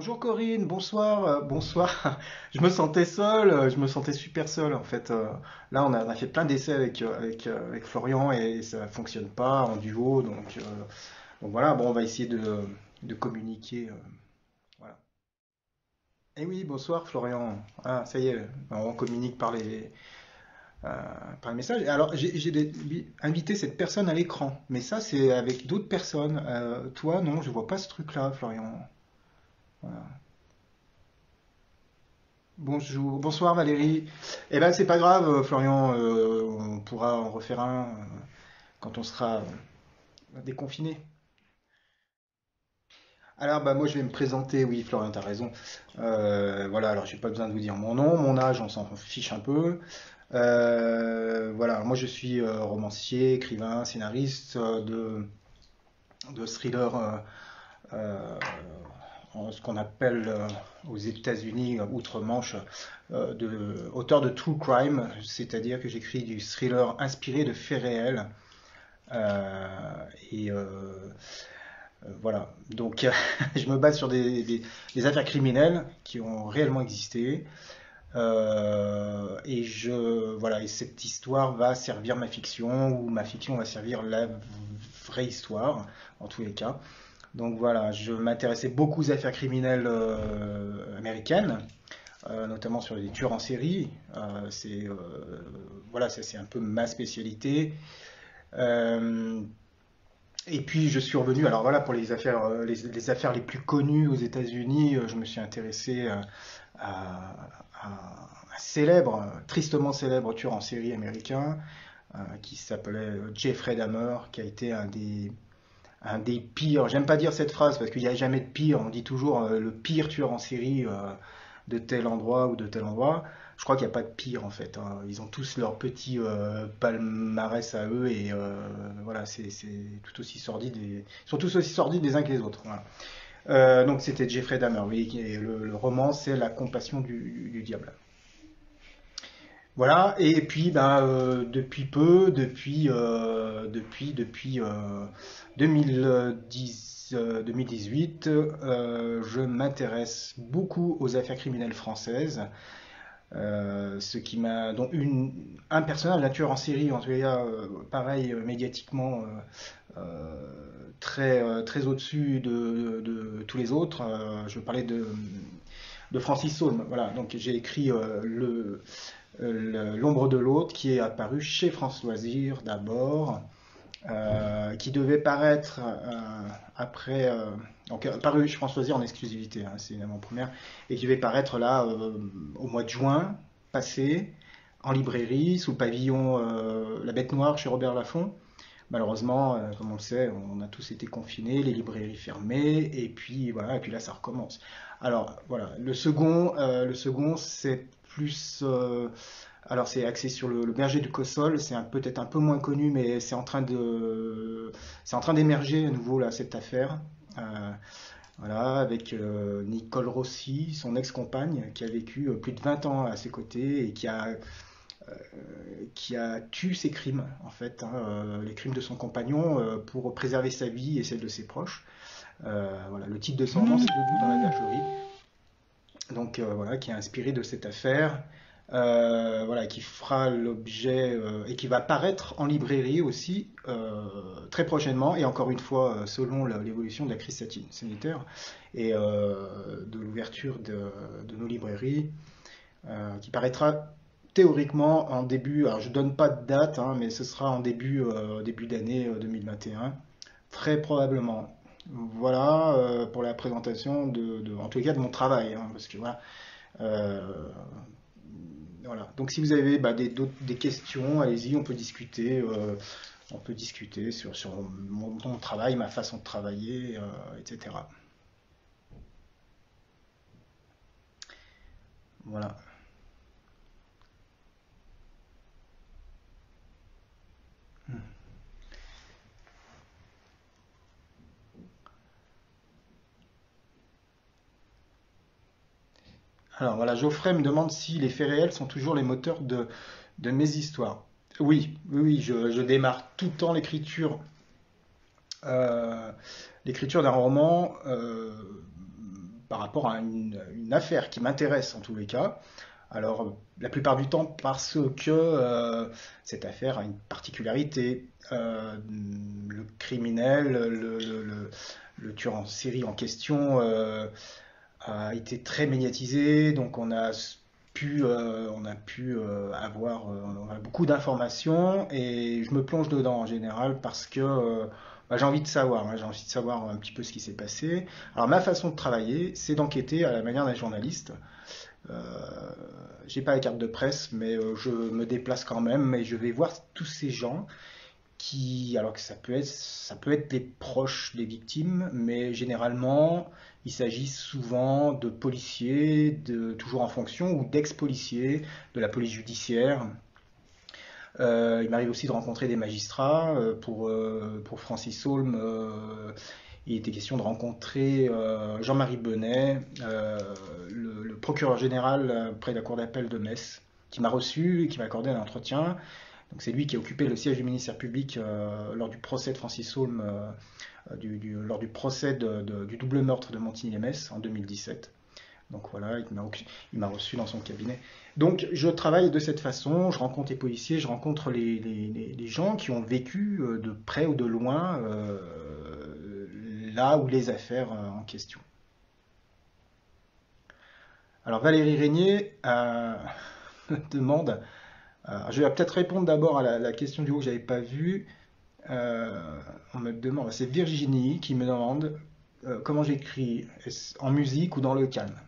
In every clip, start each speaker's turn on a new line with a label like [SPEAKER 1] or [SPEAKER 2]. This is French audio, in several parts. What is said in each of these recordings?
[SPEAKER 1] Bonjour Corinne, bonsoir, bonsoir. Je me sentais seul, je me sentais super seul en fait. Là, on a fait plein d'essais avec Florian et ça fonctionne pas en duo, donc voilà. Bon, on va essayer de communiquer. Voilà. Eh oui, bonsoir Florian. Ah, ça y est, on communique euh, par les messages. Alors, invité cette personne à l'écran, mais ça, c'est avec d'autres personnes. Toi, non, je vois pas ce truc-là, Florian. Voilà. Bonjour, bonsoir Valérie. Eh ben c'est pas grave, Florian, on pourra en refaire un quand on sera déconfiné. Alors bah moi je vais me présenter, oui Florian, t'as raison. Voilà, alors j'ai pas besoin de vous dire mon nom, mon âge, on s'en fiche un peu. Voilà, moi je suis romancier, écrivain, scénariste de thrillers, euh, ce qu'on appelle aux États-Unis, outre-Manche, auteur de true crime, c'est-à-dire que j'écris du thriller inspiré de faits réels. Euh, et voilà, donc je me base sur des affaires criminelles qui ont réellement existé. Voilà, et cette histoire va servir ma fiction, ou ma fiction va servir la vraie histoire, en tous les cas. Donc voilà, je m'intéressais beaucoup aux affaires criminelles américaines, notamment sur les tueurs en série. Voilà, c'est un peu ma spécialité. Euh, et puis je suis revenu, alors voilà, pour les affaires, les affaires les plus connues aux États-Unis, je me suis intéressé à un célèbre, tristement célèbre tueur en série américain qui s'appelait Jeffrey Dahmer, qui a été un des pires, j'aime pas dire cette phrase parce qu'il n'y a jamais de pire, on dit toujours le pire tueur en série de tel endroit ou de tel endroit. Je crois qu'il n'y a pas de pire en fait, hein. Ils ont tous leur petit palmarès à eux et voilà, c'est tout aussi sordide. Ils sont tous aussi sordides les uns que les autres. Voilà. Donc c'était Jeffrey Dahmer, oui, et le roman c'est La compassion du diable. Voilà, et puis ben, depuis peu, depuis 2018, je m'intéresse beaucoup aux affaires criminelles françaises, ce qui m'a donc un personnage, un tueur en série, en tout cas pareil médiatiquement très au-dessus de tous les autres. Je parlais de Francis Saulme. Voilà, donc j'ai écrit L'ombre de l'autre, qui est apparu chez France Loisirs d'abord, qui devait paraître après, donc paru chez France Loisirs en exclusivité, hein, c'est mon première, et qui devait paraître là au mois de juin passé, en librairie, sous le pavillon La Bête Noire chez Robert Laffont. Malheureusement, comme on le sait, on a tous été confinés, les librairies fermées, et puis voilà, et puis là ça recommence. Alors voilà, le second c'est plus, alors c'est axé sur le berger du Cossol, c'est peut-être un peu moins connu, mais c'est en train d'émerger à nouveau là cette affaire. Euh, voilà, avec Nicole Rossi, son ex-compagne, qui a vécu plus de 20 ans à ses côtés et qui a tué ses crimes, en fait, hein, les crimes de son compagnon, pour préserver sa vie et celle de ses proches. Voilà, le titre de son roman, c'est Debout dans la bergerie. Donc voilà, qui est inspiré de cette affaire, voilà, qui fera l'objet et qui va paraître en librairie aussi très prochainement, et encore une fois, selon l'évolution de la crise sanitaire et de l'ouverture de nos librairies, qui paraîtra théoriquement en début, alors je ne donne pas de date, hein, mais ce sera en début d'année 2021, très probablement. Voilà pour la présentation en tout cas de mon travail, hein, parce que voilà, euh, voilà. Donc si vous avez bah, des questions, allez-y, on peut discuter sur mon travail, ma façon de travailler, etc. Voilà. Alors voilà, Geoffrey me demande si les faits réels sont toujours les moteurs de mes histoires. Oui, oui, oui, je démarre tout le temps euh, l'écriture d'un roman par rapport à une affaire qui m'intéresse en tous les cas. Alors, la plupart du temps parce que cette affaire a une particularité. Le criminel, le tueur en série en question a été très médiatisé, donc on a pu avoir on a beaucoup d'informations et je me plonge dedans en général parce que bah, j'ai envie de savoir, hein, j'ai envie de savoir un petit peu ce qui s'est passé. Alors ma façon de travailler, c'est d'enquêter à la manière d'un journaliste. Euh, j'ai pas la carte de presse, mais je me déplace quand même et je vais voir tous ces gens alors que ça peut être des proches des victimes, mais généralement, il s'agit souvent de policiers, toujours en fonction, ou d'ex-policiers, de la police judiciaire. Il m'arrive aussi de rencontrer des magistrats. Pour Francis Holm, il était question de rencontrer Jean-Marie Benet, le procureur général près de la cour d'appel de Metz, qui m'a reçu et qui m'a accordé un entretien. Donc c'est lui qui a occupé le siège du ministère public lors du procès de Francis Holm, lors du procès du double meurtre de Montigny-lès-Metz en 2017. Donc voilà, il m'a reçu dans son cabinet. Donc je travaille de cette façon, je rencontre les policiers, je rencontre les gens qui ont vécu de près ou de loin là où les affaires en question. Alors Valérie Régnier demande, je vais peut-être répondre d'abord à la question du haut que j'avais pas vue. On me demande, c'est Virginie qui me demande comment j'écris, en musique ou dans le calme.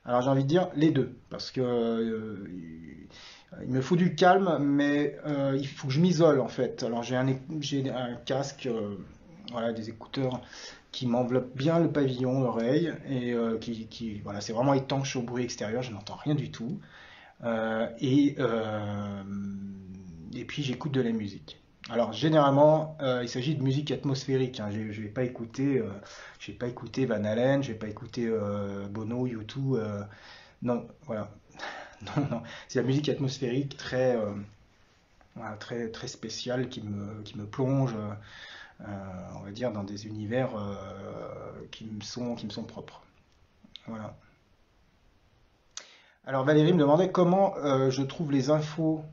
[SPEAKER 1] Alors j'ai envie de dire les deux, parce que il me faut du calme, mais il faut que je m'isole en fait. Alors j'ai un casque, voilà, des écouteurs qui m'enveloppent bien le pavillon, l'oreille, et voilà, c'est vraiment étanche au bruit extérieur, je n'entends rien du tout. Euh, et, euh, et puis j'écoute de la musique. Alors généralement, il s'agit de musique atmosphérique, hein. Je vais pas écouter Van Halen, je vais pas écouter Bono, U2. Non, voilà. Non, non. C'est la musique atmosphérique voilà, très spéciale qui me plonge, on va dire, dans des univers qui me sont propres. Voilà. Alors Valérie me demandait comment je trouve les infos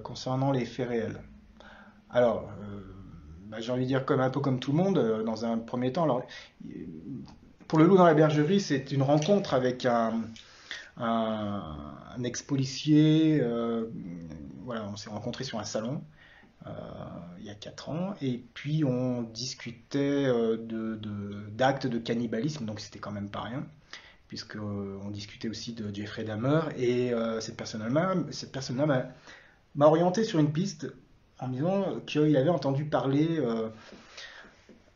[SPEAKER 1] concernant les faits réels. Alors, bah, j'ai envie de dire un peu comme tout le monde, dans un premier temps. Alors, pour le loup dans la bergerie, c'est une rencontre avec un ex-policier. Voilà, on s'est rencontrés sur un salon euh, il y a 4 ans, et puis on discutait d'actes de cannibalisme, donc c'était quand même pas rien, puisque on discutait aussi de Jeffrey Dahmer, et cette personne-là m'a orienté sur une piste en me disant qu'il avait entendu parler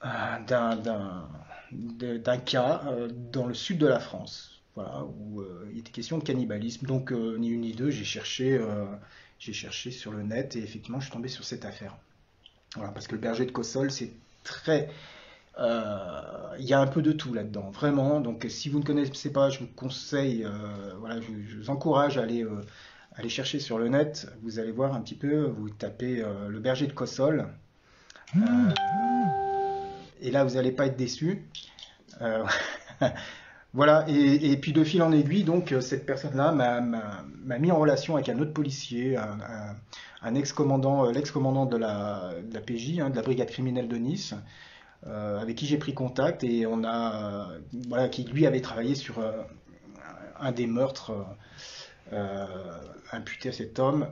[SPEAKER 1] d'un cas dans le sud de la France, voilà, où il était question de cannibalisme. Donc, ni une ni deux, j'ai cherché sur le net et effectivement, je suis tombé sur cette affaire. Voilà, parce que le berger de Cossol, c'est très. Il y a un peu de tout là-dedans, vraiment. Donc, si vous ne connaissez pas, je vous conseille, voilà, je vous encourage à aller chercher sur le net. Vous allez voir un petit peu, vous tapez le berger de Cossol. Euh, et là, vous n'allez pas être déçu. Euh, voilà, et puis de fil en aiguille, donc cette personne-là m'a mis en relation avec un autre policier, un ex-commandant, l'ex-commandant de la PJ, hein, de la brigade criminelle de Nice, avec qui j'ai pris contact et voilà, qui lui avait travaillé sur un des meurtres euh, imputés à cet homme.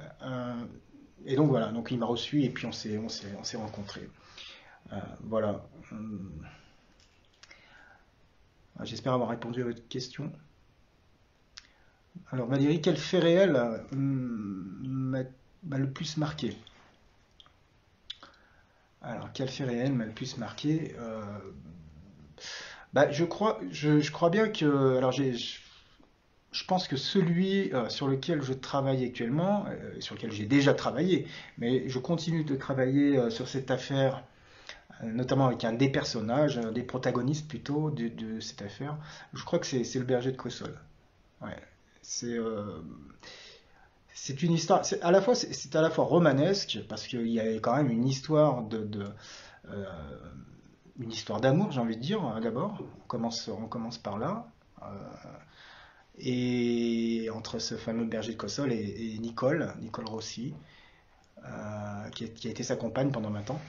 [SPEAKER 1] Et donc voilà, donc il m'a reçu et puis on s'est rencontrés. Voilà. J'espère avoir répondu à votre question. Alors Valérie, quel fait réel m'a le plus marqué? Alors quel fait réel m'a le plus marqué? Bah, je crois bien que. Alors je pense que celui sur lequel je travaille actuellement, sur lequel j'ai déjà travaillé, mais je continue de travailler sur cette affaire, notamment avec un des personnages, des protagonistes plutôt de cette affaire. Je crois que c'est le berger de Cossol. Ouais. C'est c'est une histoire, c'est à la fois romanesque parce qu'il y a quand même une histoire euh, une histoire d'amour, j'ai envie de dire, d'abord. On commence par là. et entre ce fameux berger de Cossol et Nicole Rossi, qui a été sa compagne pendant 20 ans.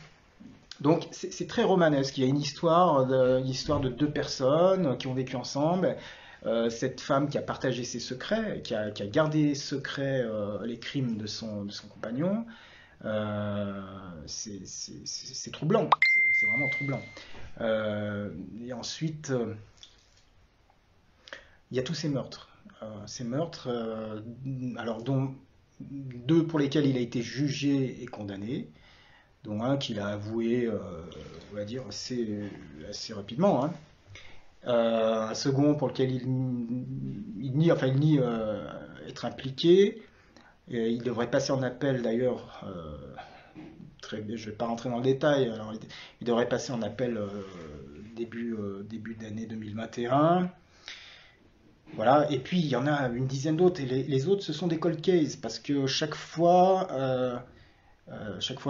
[SPEAKER 1] Donc c'est très romanesque, il y a une histoire de deux personnes qui ont vécu ensemble. Cette femme qui a partagé ses secrets, qui a gardé secret les crimes de son compagnon. C'est troublant, c'est vraiment troublant. Et ensuite, il y a tous ces meurtres. Alors dont deux pour lesquels il a été jugé et condamné, dont un qu'il a avoué, on va dire, assez rapidement, hein. Un second pour lequel il nie être impliqué. Et il devrait passer en appel d'ailleurs. Je ne vais pas rentrer dans le détail. Alors, il devrait passer en appel début d'année 2021. Voilà. Et puis il y en a une dizaine d'autres. Et les autres, ce sont des cold cases parce que chaque fois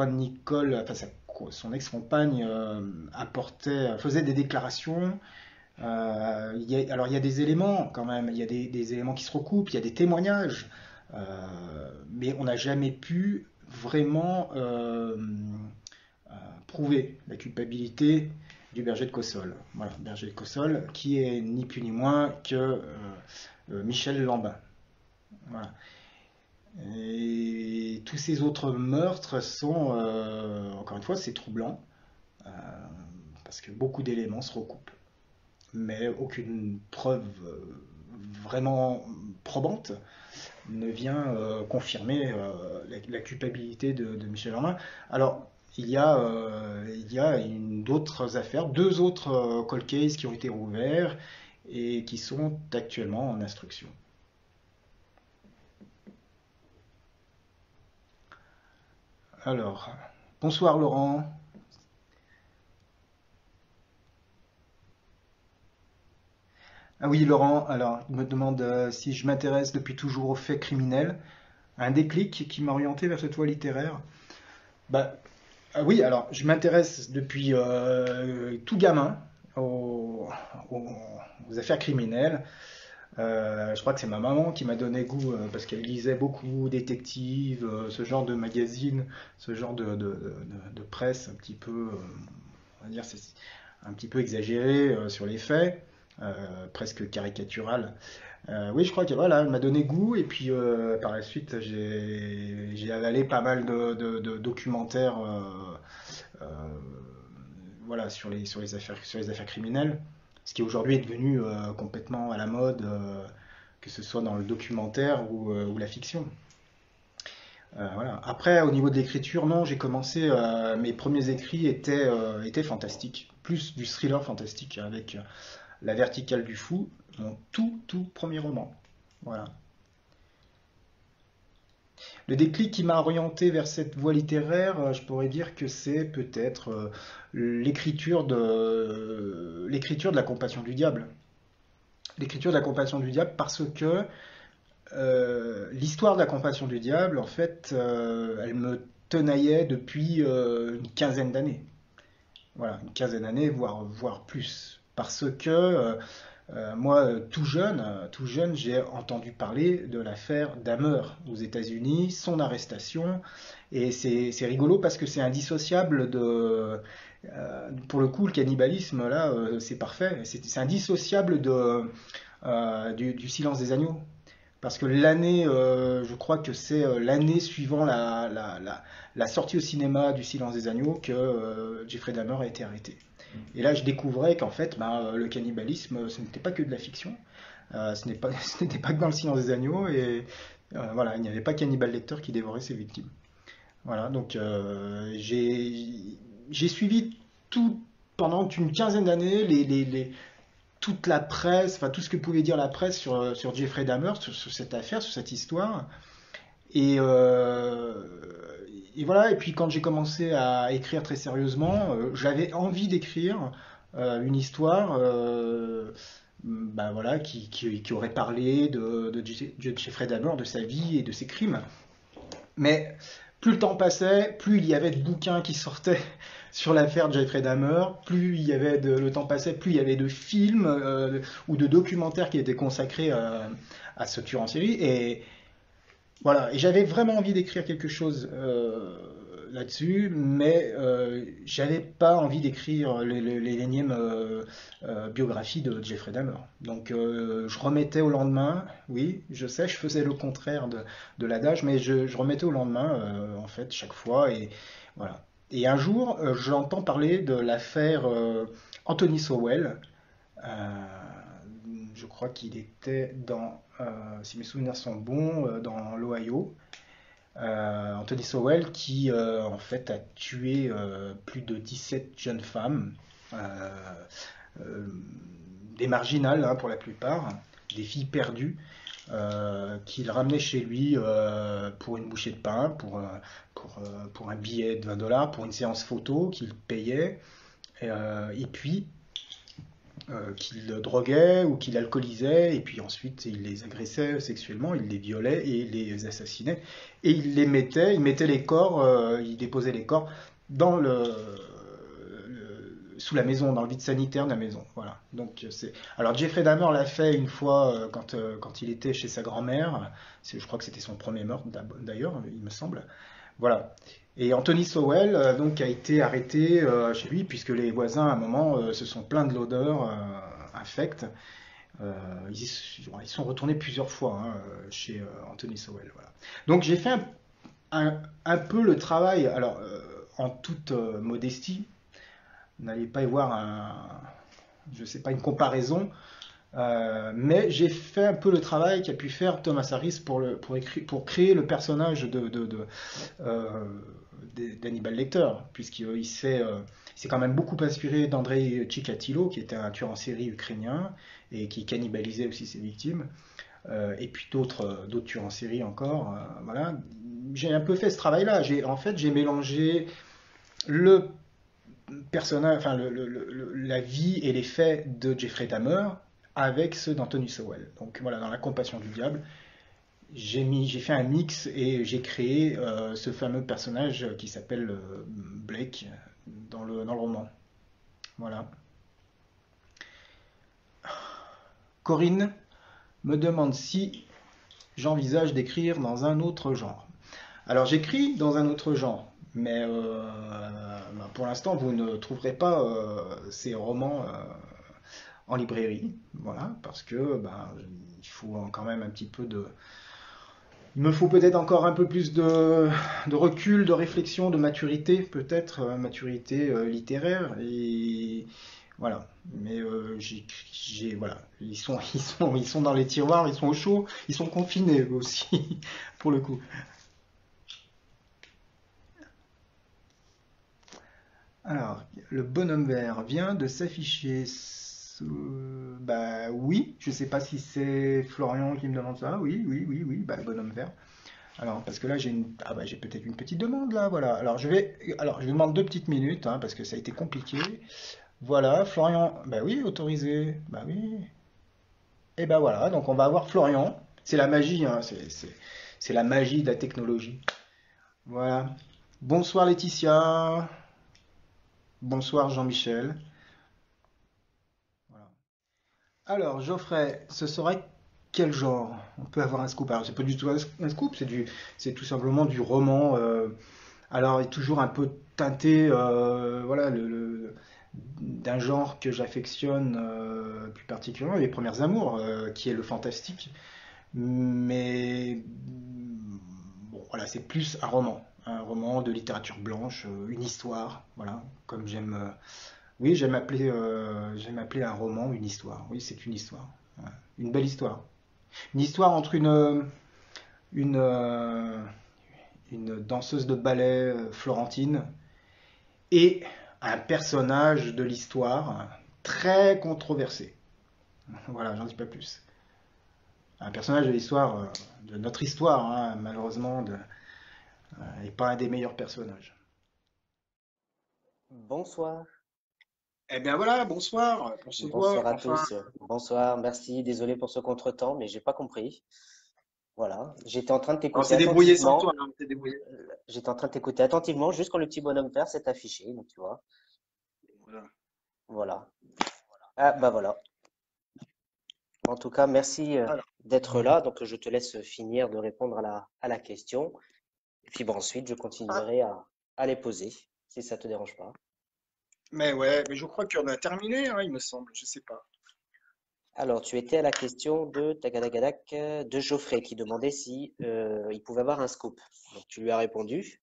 [SPEAKER 1] Nicole, enfin son ex-compagne, faisait des déclarations. Alors il y a des éléments quand même, il y a des éléments qui se recoupent, il y a des témoignages, mais on n'a jamais pu vraiment prouver la culpabilité du berger de Cossol. Voilà, berger de Cossol, qui est ni plus ni moins que Michel Lambin. Voilà. Et tous ces autres meurtres sont, encore une fois, c'est troublant, euh, parce que beaucoup d'éléments se recoupent, mais aucune preuve vraiment probante ne vient confirmer la culpabilité de Michel Lambin. Alors, il y a d'autres affaires, deux autres cold cases qui ont été rouverts et qui sont actuellement en instruction. Alors, bonsoir Laurent. Ah oui, Laurent, alors, il me demande si je m'intéresse depuis toujours aux faits criminels. Un déclic qui m'a orienté vers cette voie littéraire. Bah, ah oui, alors, je m'intéresse depuis tout gamin aux, aux- aux affaires criminelles. Je crois que c'est ma maman qui m'a donné goût parce qu'elle lisait beaucoup détectives, ce genre de magazines, ce genre de presse un petit peu, on va dire, c'est un petit peu exagéré sur les faits, presque caricatural. Oui, je crois que voilà, elle m'a donné goût et puis par la suite j'ai avalé pas mal de documentaires, euh, voilà, sur les affaires criminelles, ce qui aujourd'hui est devenu complètement à la mode, que ce soit dans le documentaire ou la fiction. Voilà. Après, au niveau de l'écriture, non, j'ai commencé, mes premiers écrits étaient fantastiques, plus du thriller fantastique avec La Verticale du Fou, mon tout premier roman. Voilà. Le déclic qui m'a orienté vers cette voie littéraire, je pourrais dire que c'est peut-être l'écriture de La Compassion du Diable. L'écriture de La Compassion du Diable parce que l'histoire de La Compassion du Diable, en fait, elle me tenaillait depuis une quinzaine d'années. Voilà, une quinzaine d'années, voire plus. Parce que moi, tout jeune, j'ai entendu parler de l'affaire Dahmer aux États-Unis, son arrestation, et c'est rigolo parce que c'est indissociable pour le coup, le cannibalisme là, c'est parfait, c'est indissociable du Silence des agneaux. Parce que l'année, je crois que c'est l'année suivant la sortie au cinéma du Silence des agneaux que Jeffrey Dahmer a été arrêté. Et là, je découvrais qu'en fait, le cannibalisme, ce n'était pas que de la fiction. Ce n'était pas que dans le Silence des agneaux. Et voilà, il n'y avait pas qu'Hannibal Lecter qui dévorait ses victimes. Voilà, donc j'ai suivi tout pendant une quinzaine d'années toute la presse, enfin tout ce que pouvait dire la presse sur Jeffrey Dahmer, sur cette affaire, sur cette histoire. Et, euh, et voilà, et puis quand j'ai commencé à écrire très sérieusement, j'avais envie d'écrire une histoire voilà, qui aurait parlé de Jeffrey Dahmer, de sa vie et de ses crimes. Mais plus le temps passait, plus il y avait de bouquins qui sortaient sur l'affaire Jeffrey Dahmer, plus le temps passait, plus il y avait de films ou de documentaires qui étaient consacrés à ce tueur en série. Et voilà, et j'avais vraiment envie d'écrire quelque chose là-dessus, mais j'avais pas envie d'écrire les énièmes biographies de Jeffrey Dahmer. Donc je remettais au lendemain, oui, je sais, je faisais le contraire de l'adage, mais je remettais au lendemain, en fait, chaque fois, et voilà. Et un jour, j'entends parler de l'affaire Anthony Sowell. Euh, je crois qu'il était si mes souvenirs sont bons, dans l'Ohio. Anthony Sowell qui en fait a tué plus de 17 jeunes femmes, euh, euh, des marginales hein, pour la plupart, des filles perdues, qu'il ramenait chez lui pour une bouchée de pain, pour un billet de 20 dollars, pour une séance photo qu'il payait, et puis qu'il droguait ou qu'il alcoolisait, et puis ensuite il les agressait sexuellement, il les violait et il les assassinait. Et il mettait les corps, il déposait les corps dans sous la maison, dans le vide sanitaire de la maison. Voilà. Donc c'est. Alors Jeffrey Dahmer l'a fait une fois quand il était chez sa grand-mère. Je crois que c'était son premier meurtre d'ailleurs, il me semble. Voilà. Et Anthony Sowell donc a été arrêté chez lui puisque les voisins à un moment se sont plaints de l'odeur infecte. Euh, ils sont retournés plusieurs fois hein, chez Anthony Sowell. Voilà. Donc j'ai fait un peu le travail, alors en toute modestie, n'allez pas y voir je sais pas une comparaison, mais j'ai fait un peu le travail qu'a pu faire Thomas Harris pour créer le personnage euh, d'Hannibal Lecter, puisqu'il s'est quand même beaucoup inspiré d'Andrei Chikatilo, qui était un tueur en série ukrainien et qui cannibalisait aussi ses victimes, et puis d'autres tueurs en série encore. Voilà. J'ai un peu fait ce travail-là. En fait, j'ai mélangé le personnage, enfin la vie et les faits de Jeffrey Dahmer avec ceux d'Anthony Sowell. Donc voilà, dans La Compassion du Diable, j'ai fait un mix et j'ai créé ce fameux personnage qui s'appelle Blake dans le roman. Voilà. Corinne me demande si j'envisage d'écrire dans un autre genre. Alors j'écris dans un autre genre, mais pour l'instant vous ne trouverez pas ces romans en librairie, voilà, parce que il faut quand même un petit peu de. Il me faut peut-être encore un peu plus de recul, de réflexion, de maturité, peut-être, maturité littéraire, et voilà. Mais voilà, ils sont dans les tiroirs, ils sont au chaud, ils sont confinés aussi, pour le coup. Alors, le bonhomme vert vient de s'afficher. Bah oui, je sais pas si c'est Florian qui me demande ça. Oui, oui, oui, oui, bah le bonhomme vert. Alors, parce que là, j'ai peut-être une petite demande là, voilà. Alors je vais demander 2 petites minutes, hein, parce que ça a été compliqué. Voilà, Florian, bah oui, autorisé, bah oui. Et bah voilà, donc on va avoir Florian. C'est la magie, hein, c'est la magie de la technologie. Voilà. Bonsoir Laetitia. Bonsoir Jean-Michel. Voilà. Alors, Geoffrey, ce serait quel genre? On peut avoir un scoop. Alors, c'est pas du tout un scoop, c'est tout simplement du roman. Alors, il est toujours un peu teinté, voilà, d'un genre que j'affectionne plus particulièrement, les premières amours, qui est le fantastique. Mais bon, voilà, c'est plus un roman de littérature blanche, une histoire, voilà, comme j'aime. Oui, j'aime appeler un roman une histoire. Oui, c'est une histoire. Ouais. Une belle histoire. Une histoire entre une, euh, une danseuse de ballet florentine et un personnage de l'histoire très controversé. Voilà, j'en dis pas plus. Un personnage de l'histoire, de notre histoire, hein, malheureusement, et pas un des meilleurs personnages.
[SPEAKER 2] Bonsoir,
[SPEAKER 1] Eh bien voilà, bonsoir, on se voit,
[SPEAKER 2] bonsoir à
[SPEAKER 1] enfin.
[SPEAKER 2] tous. Bonsoir, merci, désolé pour ce contretemps, mais j'ai pas compris. Voilà. J'étais en train de
[SPEAKER 1] On
[SPEAKER 2] t'écouter
[SPEAKER 1] s'est débrouillé sans
[SPEAKER 2] attentivement.
[SPEAKER 1] toi, hein, on s'est débrouillé.
[SPEAKER 2] J'étais en train de t'écouter attentivement, juste quand le petit bonhomme vert s'est affiché, donc tu vois.
[SPEAKER 1] Voilà.
[SPEAKER 2] Voilà. Ah, bah voilà. En tout cas, merci
[SPEAKER 1] Alors,
[SPEAKER 2] d'être là. Donc, je te laisse finir de répondre à la question. Et puis, bon, ensuite, je
[SPEAKER 1] ah,
[SPEAKER 2] continuerai à les poser, si ça te dérange pas.
[SPEAKER 1] mais ouais, mais je crois qu'on a terminé, hein, il me semble, je sais pas.
[SPEAKER 2] Alors, tu étais à la question de Tagadagadak, de Geoffrey, qui demandait si il pouvait avoir un scoop. Donc, tu lui as répondu.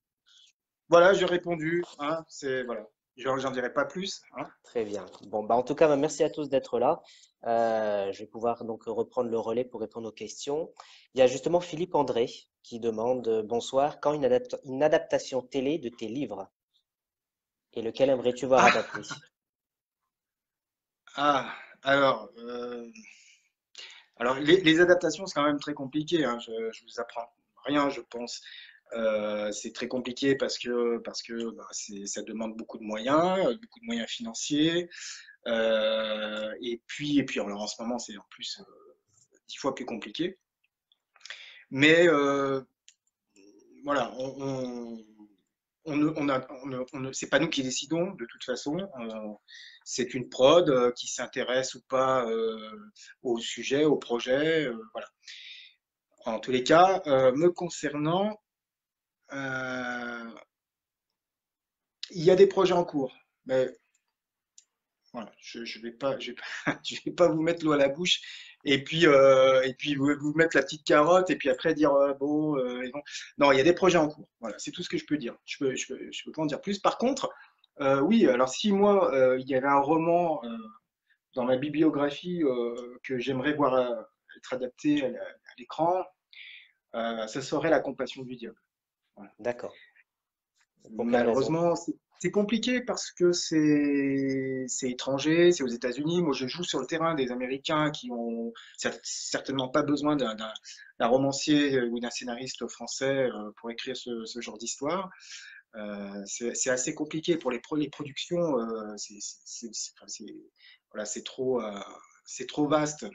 [SPEAKER 1] Voilà, j'ai répondu, hein, c'est voilà. J'en dirai pas plus, hein.
[SPEAKER 2] Très bien. Bon, bah, en tout cas, bah, merci à tous d'être là. Je vais pouvoir donc reprendre le relais pour répondre aux questions. Il y a justement Philippe André qui demande bonsoir, quand une adaptation télé de tes livres et lequel aimerais-tu voir
[SPEAKER 1] Ah,
[SPEAKER 2] adapté?
[SPEAKER 1] ah, alors, les adaptations, c'est quand même très compliqué, hein, je vous apprends rien, je pense. C'est très compliqué parce que bah, ça demande beaucoup de moyens financiers. Et puis alors, en ce moment, c'est en plus 10 fois plus compliqué. Mais voilà, c'est pas nous qui décidons de toute façon. C'est une prod qui s'intéresse ou pas au sujet, au projet. Voilà. En tous les cas, me concernant, euh, il y a des projets en cours. Mais voilà, je vais pas vous mettre l'eau à la bouche et puis vous mettre la petite carotte et puis après dire bon, et bon. Non, il y a des projets en cours. Voilà, c'est tout ce que je peux dire. Je peux pas en dire plus. Par contre, oui, alors si moi il y avait un roman dans ma bibliographie que j'aimerais voir être adapté à l'écran, ça serait La Compassion du diable. Voilà.
[SPEAKER 2] D'accord. Pour quelle raison?
[SPEAKER 1] Malheureusement, c'est compliqué parce que c'est étranger, c'est aux États-Unis. Moi, je joue sur le terrain des Américains qui ont certainement pas besoin d'un romancier ou d'un scénariste français pour écrire ce genre d'histoire. C'est assez compliqué pour les productions. Enfin, voilà, c'est trop vaste.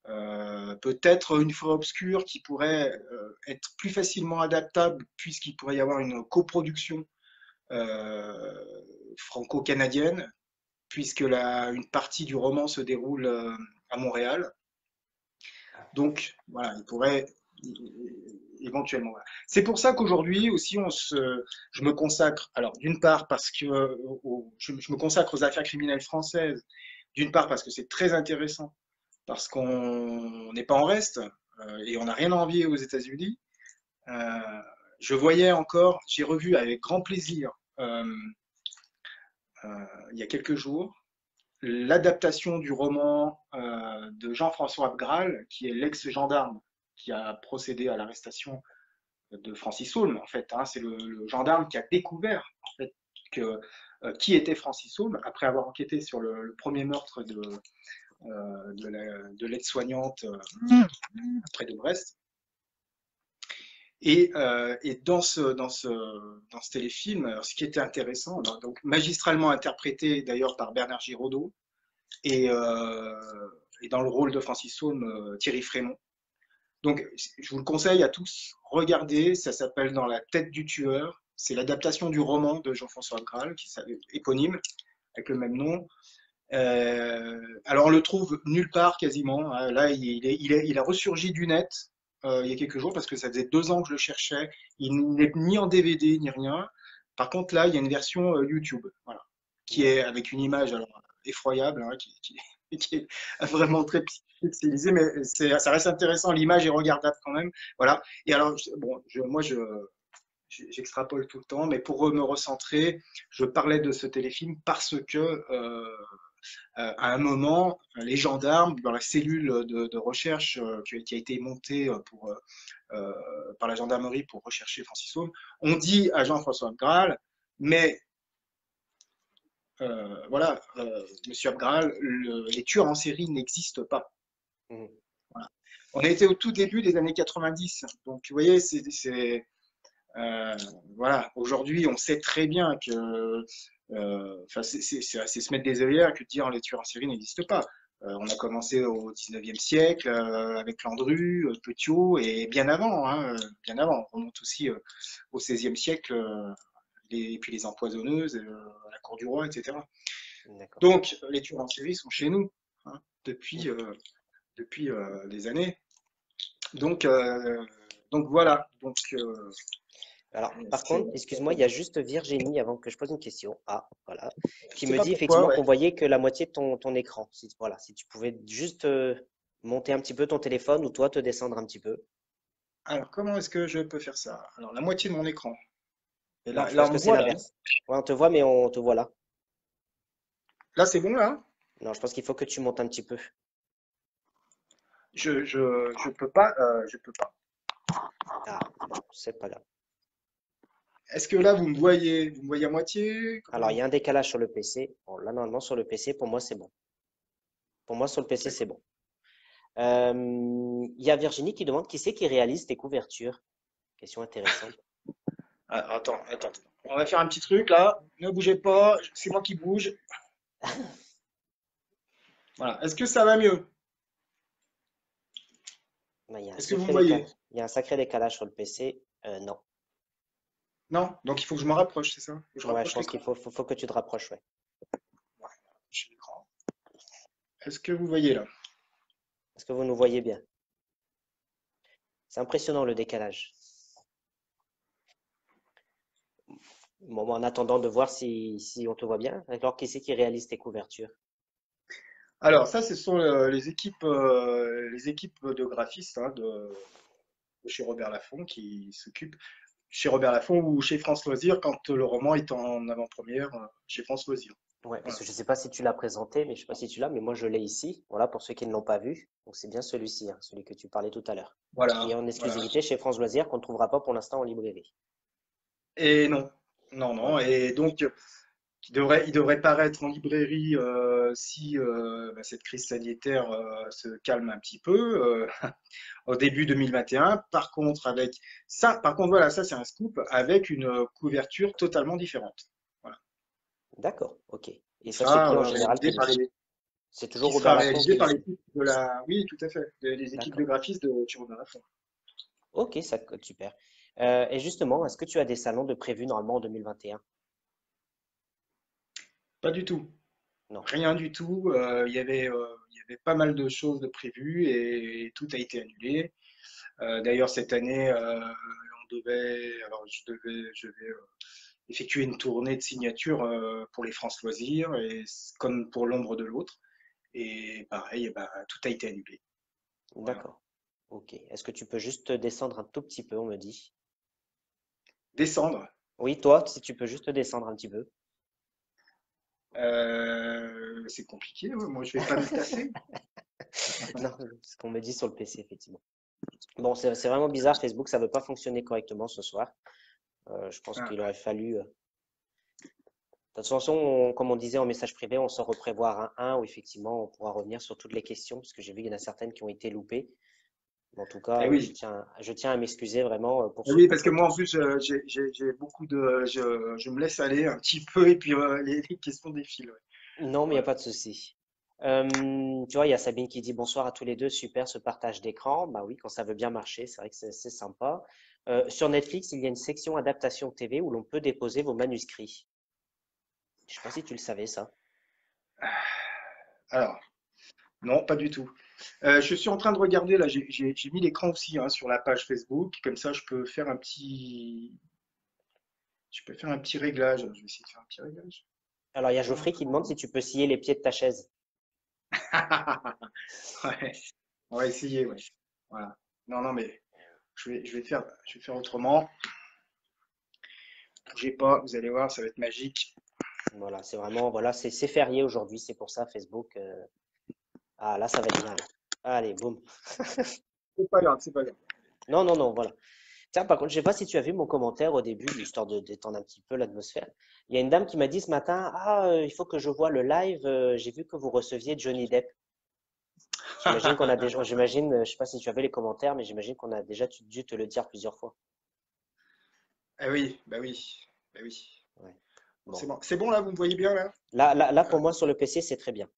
[SPEAKER 1] Peut-être une forêt obscure qui pourrait être plus facilement adaptable puisqu'il pourrait y avoir une coproduction euh, franco-canadienne, puisque une partie du roman se déroule à Montréal. Donc, voilà, il pourrait éventuellement. Voilà. C'est pour ça qu'aujourd'hui aussi, je me consacre, alors d'une part parce que je me consacre aux affaires criminelles françaises, d'une part parce que c'est très intéressant, parce qu'on n'est pas en reste et on n'a rien à envier aux États-Unis. Euh, je voyais encore, j'ai revu avec grand plaisir il y a quelques jours l'adaptation du roman de Jean-François Abgral, qui est l'ex-gendarme qui a procédé à l'arrestation de Francis Saulme, en fait. Hein, c'est le gendarme qui a découvert en fait, qui était Francis Saulme après avoir enquêté sur le premier meurtre de l'aide-soignante près de Brest. Et dans ce téléfilm, alors, ce qui était intéressant, donc magistralement interprété d'ailleurs par Bernard Giraudot, et, euh, et dans le rôle de Francis Saulme, Thierry Frémont. Donc, je vous le conseille à tous, regardez, ça s'appelle Dans la tête du tueur. C'est l'adaptation du roman de Jean-François Graal, qui éponyme, avec le même nom. Alors, on le trouve nulle part quasiment. Hein. Là, il a ressurgi du net il y a quelques jours parce que ça faisait 2 ans que je le cherchais. Il n'est ni en DVD ni rien. Par contre, là, il y a une version YouTube, voilà, qui est
[SPEAKER 2] D'accord.
[SPEAKER 1] avec une image alors, effroyable, hein, qui est vraiment très pixelisée, mais ça reste intéressant. L'image est regardable quand même, voilà. Et alors, bon, moi, j'extrapole tout le temps, mais pour me recentrer, je parlais de ce téléfilm parce que à un moment, les gendarmes, dans la cellule de recherche qui a été montée par la gendarmerie pour rechercher Francis Saulme, ont dit à Jean-François Graal, mais voilà, Monsieur Abgral, les tueurs en série n'existent pas.
[SPEAKER 2] Mhm.
[SPEAKER 1] Voilà. On a été au tout début des années 90, donc vous voyez, euh, voilà. Aujourd'hui, on sait très bien que, c'est se mettre des œillères que de dire les tueurs en série n'existent pas. On a commencé au 19e siècle avec Landru, Petiot et bien avant, hein, bien avant. On remonte aussi au 16e siècle, et puis les empoisonneuses à la cour du roi, etc.
[SPEAKER 2] D'accord.
[SPEAKER 1] Donc les tueurs en série sont chez nous hein, depuis des années. Donc, euh, donc voilà.
[SPEAKER 2] Alors, par
[SPEAKER 1] C'est
[SPEAKER 2] contre, excuse-moi, il y a juste Virginie, avant que je pose une question, voilà,
[SPEAKER 1] je
[SPEAKER 2] qui
[SPEAKER 1] sais
[SPEAKER 2] me
[SPEAKER 1] pas
[SPEAKER 2] dit
[SPEAKER 1] pourquoi,
[SPEAKER 2] effectivement
[SPEAKER 1] ouais.
[SPEAKER 2] qu'on voyait que la moitié de ton écran. Voilà, si tu pouvais juste monter un petit peu ton téléphone ou toi te descendre un petit peu.
[SPEAKER 1] Alors comment est-ce que je peux faire ça? Alors la moitié de mon écran. Et
[SPEAKER 2] Non,
[SPEAKER 1] là,
[SPEAKER 2] je
[SPEAKER 1] là
[SPEAKER 2] pense
[SPEAKER 1] on
[SPEAKER 2] que
[SPEAKER 1] me
[SPEAKER 2] c'est
[SPEAKER 1] voit là, non?
[SPEAKER 2] l'inverse. Ouais, on te voit, mais on te voit là.
[SPEAKER 1] Là c'est bon là?
[SPEAKER 2] Non, je pense qu'il faut que tu montes un petit peu.
[SPEAKER 1] Je peux pas, je peux pas.
[SPEAKER 2] Ah, bon, c'est pas grave.
[SPEAKER 1] Est-ce que là vous me voyez? Vous me voyez à moitié?
[SPEAKER 2] Alors, il
[SPEAKER 1] Comment?
[SPEAKER 2] y a un décalage sur le PC. Bon, là, normalement, sur le PC, pour moi, c'est bon. Pour moi, sur le PC, c'est
[SPEAKER 1] D'accord.
[SPEAKER 2] bon. Il y a Virginie qui demande qui c'est qui réalise tes couvertures. Question intéressante.
[SPEAKER 1] Ah, attends. On va faire un petit truc là. Ne bougez pas, c'est moi qui bouge. Voilà. Est-ce que ça va mieux?
[SPEAKER 2] Il y a un
[SPEAKER 1] Est-ce que vous
[SPEAKER 2] sacré
[SPEAKER 1] me
[SPEAKER 2] décalage.
[SPEAKER 1] voyez?
[SPEAKER 2] Il y a un sacré décalage sur le PC. Non.
[SPEAKER 1] Non? Donc il faut que je me rapproche, c'est ça? Je
[SPEAKER 2] Ouais, je
[SPEAKER 1] rapproche
[SPEAKER 2] pense qu'il
[SPEAKER 1] l'écran.
[SPEAKER 2] faut que tu te rapproches, ouais.
[SPEAKER 1] Voilà, j'ai l'écran. Est-ce que vous voyez là?
[SPEAKER 2] Est-ce que vous nous voyez bien? C'est impressionnant le décalage. Bon, en attendant de voir si on te voit bien. Alors, qui c'est qui réalise tes couvertures?
[SPEAKER 1] Alors ça, ce sont les équipes de graphistes hein, de chez Robert Laffont qui s'occupent chez Robert Laffont ou chez France Loisirs quand le roman est en avant-première chez France Loisirs.
[SPEAKER 2] Ouais, parce
[SPEAKER 1] Voilà.
[SPEAKER 2] que je ne sais pas si tu l'as présenté, mais je sais pas si tu l'as, mais moi je l'ai ici. Voilà, pour ceux qui ne l'ont pas vu. Donc c'est bien celui-ci, hein, celui que tu parlais tout à l'heure, qui
[SPEAKER 1] Voilà,
[SPEAKER 2] est en
[SPEAKER 1] voilà.
[SPEAKER 2] exclusivité chez France Loisirs, qu'on ne trouvera pas pour l'instant en librairie.
[SPEAKER 1] Et non, non.
[SPEAKER 2] Voilà.
[SPEAKER 1] Et donc, il devrait paraître en librairie si cette crise sanitaire se calme un petit peu au début 2021. Par contre, voilà, ça c'est un scoop avec une couverture totalement différente. Voilà.
[SPEAKER 2] D'accord, ok.
[SPEAKER 1] Qui
[SPEAKER 2] Et ça, c'est
[SPEAKER 1] sera
[SPEAKER 2] qui en général
[SPEAKER 1] réalisé
[SPEAKER 2] qui le
[SPEAKER 1] par
[SPEAKER 2] fait?
[SPEAKER 1] les,
[SPEAKER 2] C'est toujours
[SPEAKER 1] qui
[SPEAKER 2] Robert
[SPEAKER 1] sera
[SPEAKER 2] Laffont
[SPEAKER 1] réalisé
[SPEAKER 2] qui le
[SPEAKER 1] par
[SPEAKER 2] fait.
[SPEAKER 1] l'équipe oui, tout à fait, les équipes de
[SPEAKER 2] D'accord.
[SPEAKER 1] graphistes de chez Robert Laffont.
[SPEAKER 2] Ok, ça cote super. Et justement, est-ce que tu as des salons de prévus normalement en 2021?
[SPEAKER 1] Pas du tout.
[SPEAKER 2] Non.
[SPEAKER 1] Rien du tout. Il y avait pas mal de choses de prévues et tout a été annulé. D'ailleurs, cette année, alors je vais effectuer une tournée de signature pour les France Loisirs et comme pour l'ombre de l'autre. Et pareil, eh ben, tout a été annulé. Voilà.
[SPEAKER 2] D'accord. Ok. Est-ce que tu peux juste descendre un tout petit peu, on me dit?
[SPEAKER 1] Descendre.
[SPEAKER 2] Oui, toi, si tu peux juste descendre un petit peu.
[SPEAKER 1] C'est compliqué. Ouais. Moi, je vais pas me tasser.
[SPEAKER 2] Non, c'est ce qu'on me dit sur le PC, effectivement. Bon, c'est vraiment bizarre, Facebook, ça veut pas fonctionner correctement ce soir. Je pense
[SPEAKER 1] Ah,
[SPEAKER 2] qu'il
[SPEAKER 1] ah.
[SPEAKER 2] aurait fallu. De toute façon, comme on disait en message privé, on s'en reprévoira un où effectivement on pourra revenir sur toutes les questions, parce que j'ai vu qu'il y en a certaines qui ont été loupées. Mais en tout
[SPEAKER 1] Eh
[SPEAKER 2] cas,
[SPEAKER 1] oui.
[SPEAKER 2] je tiens à m'excuser vraiment pour
[SPEAKER 1] Eh
[SPEAKER 2] ce
[SPEAKER 1] oui, parce que moi, en
[SPEAKER 2] contretemps.
[SPEAKER 1] plus, j'ai beaucoup je me laisse aller un petit peu et puis les questions défilent. Ouais.
[SPEAKER 2] Non, mais il n'y a
[SPEAKER 1] Voilà.
[SPEAKER 2] pas de souci. Tu vois, il y a Sabine qui dit bonsoir à tous les deux, super ce partage d'écran. Bah oui, quand ça veut bien marcher, c'est vrai que c'est sympa. Sur Netflix, il y a une section adaptation TV où l'on peut déposer vos manuscrits. Je sais pas si tu le savais, ça.
[SPEAKER 1] Alors, non, pas du tout. Je suis en train de regarder, là, j'ai mis l'écran aussi hein, sur la page Facebook, comme ça je peux faire un petit réglage. Je vais essayer de faire un petit réglage.
[SPEAKER 2] Alors, il y a
[SPEAKER 1] Hop.
[SPEAKER 2] Geoffrey qui demande si tu peux scier les pieds de ta chaise.
[SPEAKER 1] Ouais, on va essayer, ouais. Voilà. Non, non, mais je vais faire autrement. Bougez pas, vous allez voir, ça va être magique.
[SPEAKER 2] Voilà, c'est vraiment, voilà, c'est férié aujourd'hui, c'est pour ça Facebook. Ah, là, ça va être bien, là. Allez, boum.
[SPEAKER 1] C'est pas grave, c'est pas grave.
[SPEAKER 2] Non, non, non, voilà. Tiens, par contre, je sais pas si tu as vu mon commentaire au début, histoire de détendre un petit peu l'atmosphère. Il y a une dame qui m'a dit ce matin, ah, il faut que je voie le live. J'ai vu que vous receviez Johnny Depp. J'imagine qu'on a déjà, j'imagine, je sais pas si tu avais les commentaires, mais j'imagine qu'on a déjà dû te le dire plusieurs fois.
[SPEAKER 1] Ah oui, bah oui, bah oui.
[SPEAKER 2] Ouais.
[SPEAKER 1] Bon, c'est
[SPEAKER 2] Bon.
[SPEAKER 1] bon. C'est bon là, vous me voyez bien là?
[SPEAKER 2] Là,
[SPEAKER 1] Euh,
[SPEAKER 2] pour moi, sur le PC, c'est très bien.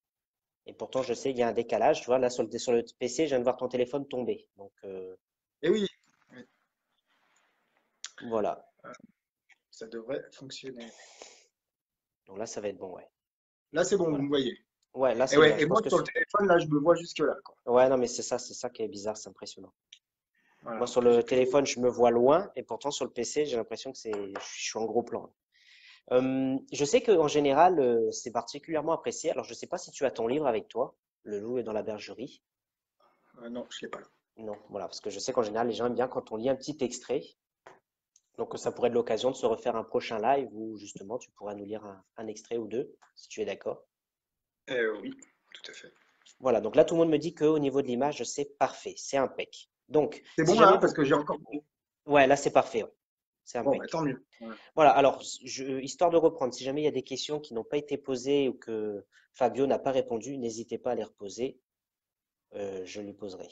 [SPEAKER 2] Et pourtant, je sais qu'il y a un décalage. Tu vois, là, sur le PC, je viens de voir ton téléphone tomber. Donc,
[SPEAKER 1] Et oui, oui,
[SPEAKER 2] voilà.
[SPEAKER 1] ça devrait fonctionner.
[SPEAKER 2] Donc là, ça va être bon, ouais.
[SPEAKER 1] Là, c'est bon, vous
[SPEAKER 2] Voilà.
[SPEAKER 1] me voyez.
[SPEAKER 2] Ouais, là,
[SPEAKER 1] Et,
[SPEAKER 2] c'est bien.
[SPEAKER 1] ouais,
[SPEAKER 2] Je
[SPEAKER 1] et
[SPEAKER 2] pense
[SPEAKER 1] moi,
[SPEAKER 2] que
[SPEAKER 1] sur le téléphone, là, je me vois jusque-là, quoi.
[SPEAKER 2] ouais, non, mais c'est ça qui est bizarre, c'est impressionnant. Moi,
[SPEAKER 1] Voilà,
[SPEAKER 2] sur
[SPEAKER 1] j'ai
[SPEAKER 2] le
[SPEAKER 1] plutôt.
[SPEAKER 2] téléphone, je me vois loin, et pourtant, sur le PC, j'ai l'impression que je suis en gros plan. Je sais qu'en général, c'est particulièrement apprécié. Alors, je ne sais pas si tu as ton livre avec toi, Le loup est dans la bergerie.
[SPEAKER 1] Non, je l'ai pas là.
[SPEAKER 2] Non, voilà, parce que je sais qu'en général, les gens aiment bien quand on lit un petit extrait. Donc, ça pourrait être l'occasion de se refaire un prochain live où justement, tu pourras nous lire un extrait ou deux, si tu es d'accord.
[SPEAKER 1] Oui, tout à fait.
[SPEAKER 2] Voilà, donc là, tout le monde me dit qu'au niveau de l'image, c'est parfait, c'est impec. Donc,
[SPEAKER 1] C'est
[SPEAKER 2] si
[SPEAKER 1] bon
[SPEAKER 2] jamais
[SPEAKER 1] là, parce
[SPEAKER 2] vous...
[SPEAKER 1] que j'ai encore.
[SPEAKER 2] Ouais, là, c'est parfait, ouais. C'est
[SPEAKER 1] Bon, bah,
[SPEAKER 2] impec.
[SPEAKER 1] tant mieux. Voilà.
[SPEAKER 2] Voilà, alors, histoire de reprendre, si jamais il y a des questions qui n'ont pas été posées ou que Fabio n'a pas répondu, n'hésitez pas à les reposer, je lui poserai.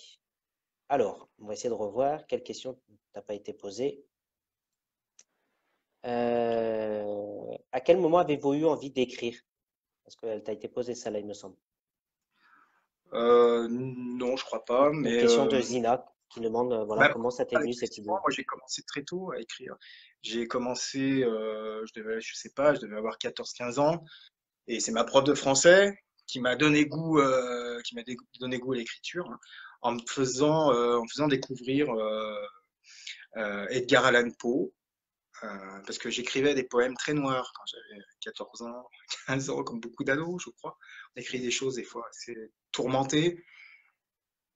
[SPEAKER 2] Alors, on va essayer de revoir quelle question n'a pas été posée. À quel moment avez-vous eu envie d'écrire? Parce qu'elle t'a été posée, ça là, il me semble.
[SPEAKER 1] Non, je crois pas,
[SPEAKER 2] Une
[SPEAKER 1] mais
[SPEAKER 2] question de Zina qui demande, voilà,
[SPEAKER 1] bah,
[SPEAKER 2] comment ça t'est venu cette
[SPEAKER 1] effectivement,
[SPEAKER 2] idée?
[SPEAKER 1] moi j'ai commencé très tôt à écrire. J'ai commencé, je sais pas, je devais avoir 14 15 ans, et c'est ma prof de français qui m'a donné goût, donné goût à l'écriture, hein, en me faisant découvrir Edgar Allan Poe, parce que j'écrivais des poèmes très noirs quand j'avais 14 ans, 15 ans, comme beaucoup d'ados, je crois. On écrit des choses des fois assez tourmentées.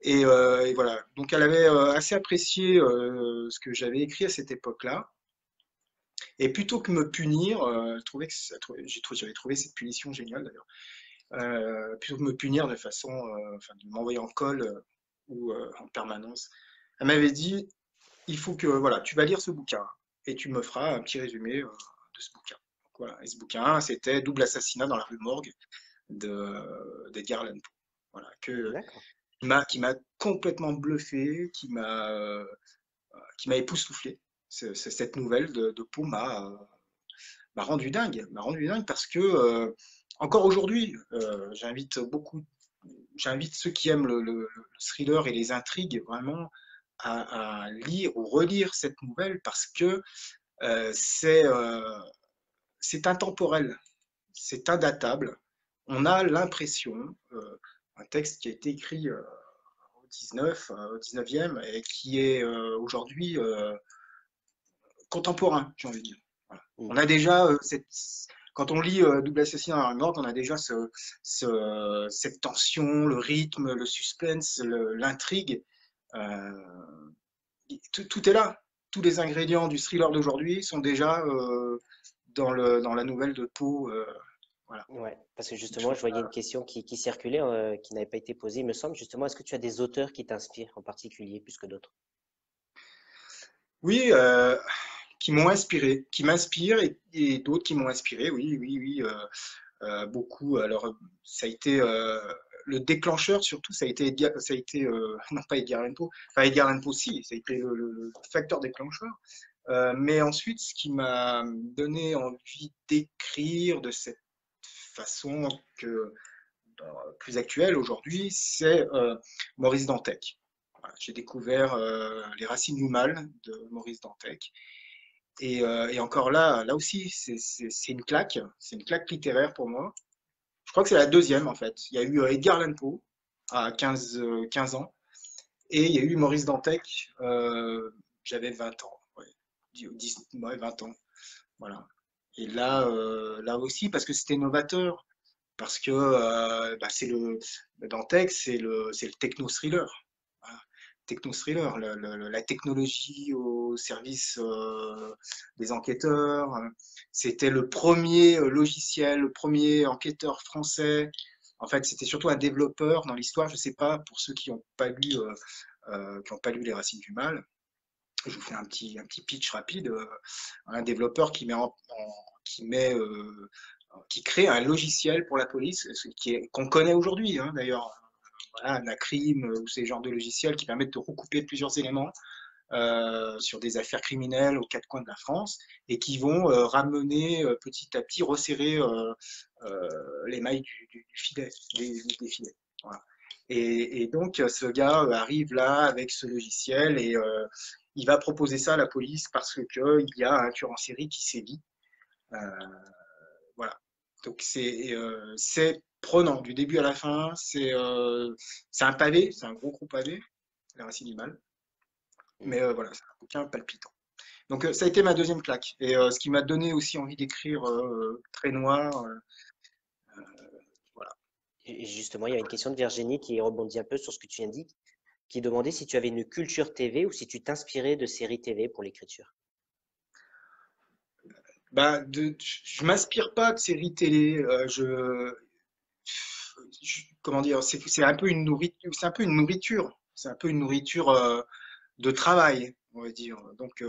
[SPEAKER 1] Et voilà. Donc elle avait assez apprécié ce que j'avais écrit à cette époque-là. Et plutôt que me punir, elle trouvait que j'avais trouvé cette punition géniale d'ailleurs. Plutôt que me punir de façon, enfin, de m'envoyer en colle ou en permanence, elle m'avait dit, il faut que, voilà, tu vas lire ce bouquin et tu me feras un petit résumé de ce bouquin. Donc, voilà. Et ce bouquin, c'était Double assassinat dans la rue Morgue d'Edgar Allan Poe. Voilà,
[SPEAKER 2] D'accord.
[SPEAKER 1] qui m'a complètement bluffé, qui m'a époustouflé. Cette nouvelle de Poe m'a rendu dingue parce que encore aujourd'hui, j'invite ceux qui aiment le thriller et les intrigues vraiment à lire ou relire cette nouvelle parce que euh, c'est euh, c'est intemporel, c'est indatable. On a l'impression, un texte qui a été écrit au 19e et qui est aujourd'hui contemporain, j'ai envie de dire. Voilà.
[SPEAKER 2] Mm.
[SPEAKER 1] On a déjà quand on lit Double Assassinat dans la Morgue, on a déjà cette tension, le rythme, le suspense, l'intrigue. Euh, tout est là. Tous les ingrédients du thriller d'aujourd'hui sont déjà dans la nouvelle de Poe. Voilà.
[SPEAKER 2] Ouais, parce que
[SPEAKER 1] Je
[SPEAKER 2] justement,
[SPEAKER 1] trouve
[SPEAKER 2] je voyais
[SPEAKER 1] ça-
[SPEAKER 2] une question qui circulait, qui n'avait pas été posée, il me semble. Justement, est-ce que tu as des auteurs qui t'inspirent en particulier plus que d'autres?
[SPEAKER 1] Oui, qui m'ont inspiré, qui m'inspirent et d'autres qui m'ont inspiré. Oui, oui, oui. Beaucoup. Alors, ça a été le déclencheur, surtout, non pas Edgar Allan Poe, enfin Edgar Allan Poe, si, ça a été le facteur déclencheur. Mais ensuite, ce qui m'a donné envie d'écrire de cette façon plus actuelle aujourd'hui, c'est Maurice Dantec. Voilà, j'ai découvert Les Racines du Mal de Maurice Dantec. Et encore là aussi, c'est une claque littéraire pour moi. Je crois que c'est la deuxième en fait. Il y a eu Edgar Allan Poe à 15 ans et il y a eu Maurice Dantec, j'avais 20 ans, ouais, 10, ouais, 20 ans, voilà. Et là, là aussi parce que c'était novateur, parce que bah, Dantec, c'est le techno-thriller. Voilà. Techno-thriller, la technologie au service des enquêteurs. C'était le premier logiciel, le premier enquêteur français. En fait, c'était surtout un développeur dans l'histoire. Je ne sais pas, pour ceux qui ont pas lu Les Racines du Mal, je vous fais un petit pitch rapide. Un développeur qui crée un logiciel pour la police, qu'on connaît aujourd'hui, hein, d'ailleurs. Voilà, Nacrim ou ces genres de logiciels qui permettent de recouper plusieurs éléments sur des affaires criminelles aux quatre coins de la France et qui vont ramener petit à petit, resserrer les mailles du filet, des filets. Voilà. Et donc, ce gars arrive là avec ce logiciel et il va proposer ça à la police parce qu'il y a un tueur en série qui sévit. Euh, voilà. Donc, c'est prenant du début à la fin. C'est un pavé, c'est un gros pavé, la racine du mal. Mais voilà, c'est un bouquin palpitant. Donc, ça a été ma deuxième claque. Et ce qui m'a donné aussi envie d'écrire Très Noir. Voilà.
[SPEAKER 2] Et justement, il y a une question de Virginie qui rebondit un peu sur ce que tu viens de dire, qui demandait si tu avais une culture TV ou si tu t'inspirais de séries TV pour l'écriture.
[SPEAKER 1] Bah, je m'inspire pas de séries télé. Comment dire, c'est un peu une nourriture, c'est un peu une nourriture. C'est un peu une nourriture de travail, on va dire. Donc,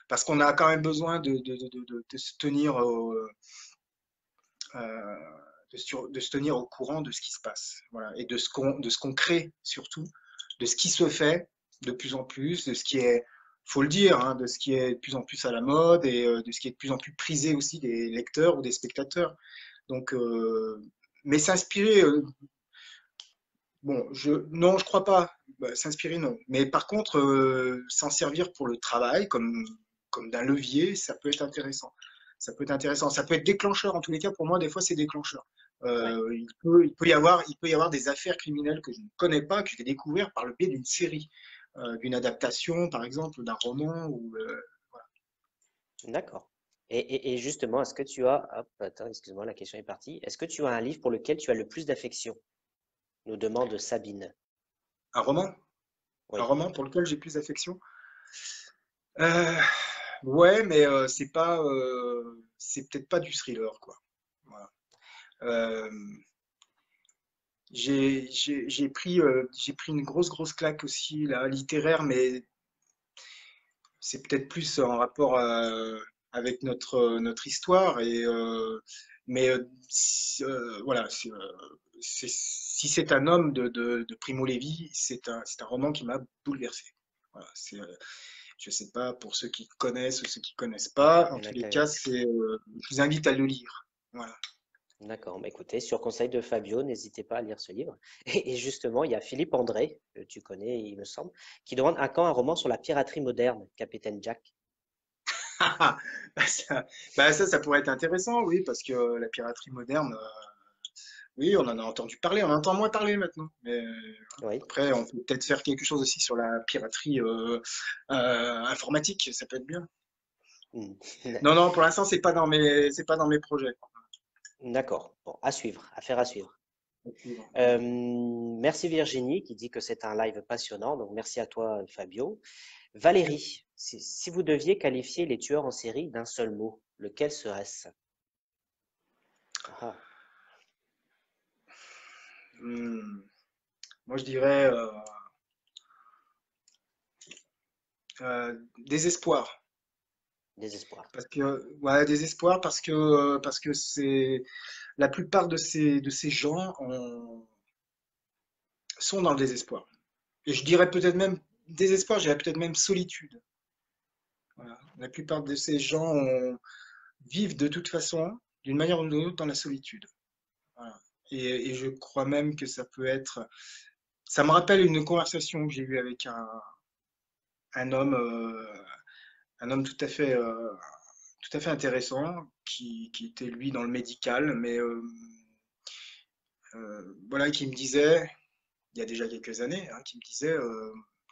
[SPEAKER 1] parce qu'on a quand même besoin de se tenir euh, de se tenir au courant de ce qui se passe, voilà, et de ce qu'on crée surtout, de ce qui se fait de plus en plus, de ce qui est, faut le dire, hein, de ce qui est de plus en plus à la mode et de ce qui est de plus en plus prisé aussi des lecteurs ou des spectateurs. Donc, mais s'inspirer, bon, non, je crois pas. Bah, s'inspirer, non. Mais par contre, s'en servir pour le travail, comme d'un levier, ça peut être intéressant. Ça peut être intéressant. Ça peut être déclencheur. En tous les cas, pour moi, des fois, c'est déclencheur.
[SPEAKER 2] Ouais,
[SPEAKER 1] Il peut y avoir des affaires criminelles que je ne connais pas, que je vais découvrir par le biais d'une série, d'une adaptation, par exemple, d'un roman ou
[SPEAKER 2] d'accord. Et justement, est-ce que tu as... Hop, attends, excuse-moi, la question est partie. Est-ce que tu as un livre pour lequel tu as le plus d'affection? Nous demande Sabine.
[SPEAKER 1] un roman, un
[SPEAKER 2] Oui,
[SPEAKER 1] roman pour lequel j'ai plus d'affection. Euh, ouais, mais c'est peut-être pas du thriller, quoi. Voilà. Euh, j'ai pris une grosse claque aussi, là, littéraire, mais c'est peut-être plus en rapport avec notre histoire. Voilà, si c'est un homme de Primo Levi, c'est un roman qui m'a bouleversé. Voilà, je sais pas pour ceux qui connaissent ou ceux qui connaissent pas. En
[SPEAKER 2] il y en
[SPEAKER 1] tous
[SPEAKER 2] a
[SPEAKER 1] les
[SPEAKER 2] qu'à...
[SPEAKER 1] cas, je vous invite à le lire. Voilà.
[SPEAKER 2] D'accord, bah écoutez, sur conseil de Fabio, n'hésitez pas à lire ce livre. Et justement, il y a Philippe André, que tu connais, il me semble, qui demande à quand un roman sur la piraterie moderne, Capitaine Jack.
[SPEAKER 1] Bah, ça pourrait être intéressant, oui, parce que la piraterie moderne, oui, on en a entendu parler, on en entend moins parler maintenant. Mais
[SPEAKER 2] Oui.
[SPEAKER 1] après, on peut peut-être faire quelque chose aussi sur la piraterie informatique, ça peut être bien.
[SPEAKER 2] Hmm.
[SPEAKER 1] Non, non, pour l'instant, c'est pas dans mes projets.
[SPEAKER 2] D'accord. Bon, à suivre, affaire à suivre.
[SPEAKER 1] Ouais.
[SPEAKER 2] Merci Virginie qui dit que c'est un live passionnant. Donc merci à toi Fabio. Valérie, si vous deviez qualifier les tueurs en série d'un seul mot, lequel serait-ce? Ah,
[SPEAKER 1] Hmm. Moi, je dirais désespoir.
[SPEAKER 2] désespoir.
[SPEAKER 1] Parce que, ouais, désespoir parce que c'est la plupart de ces gens sont dans le désespoir. Et je dirais peut-être même désespoir, je dirais peut-être même solitude. Voilà. La plupart de ces gens vivent de toute façon, d'une manière ou d'une autre, dans la solitude. Voilà. Et je crois même que ça peut être. Ça me rappelle une conversation que j'ai eue avec un homme, euh, un homme tout à fait intéressant, qui était lui dans le médical, mais voilà, qui me disait, il y a déjà quelques années, hein, qui me disait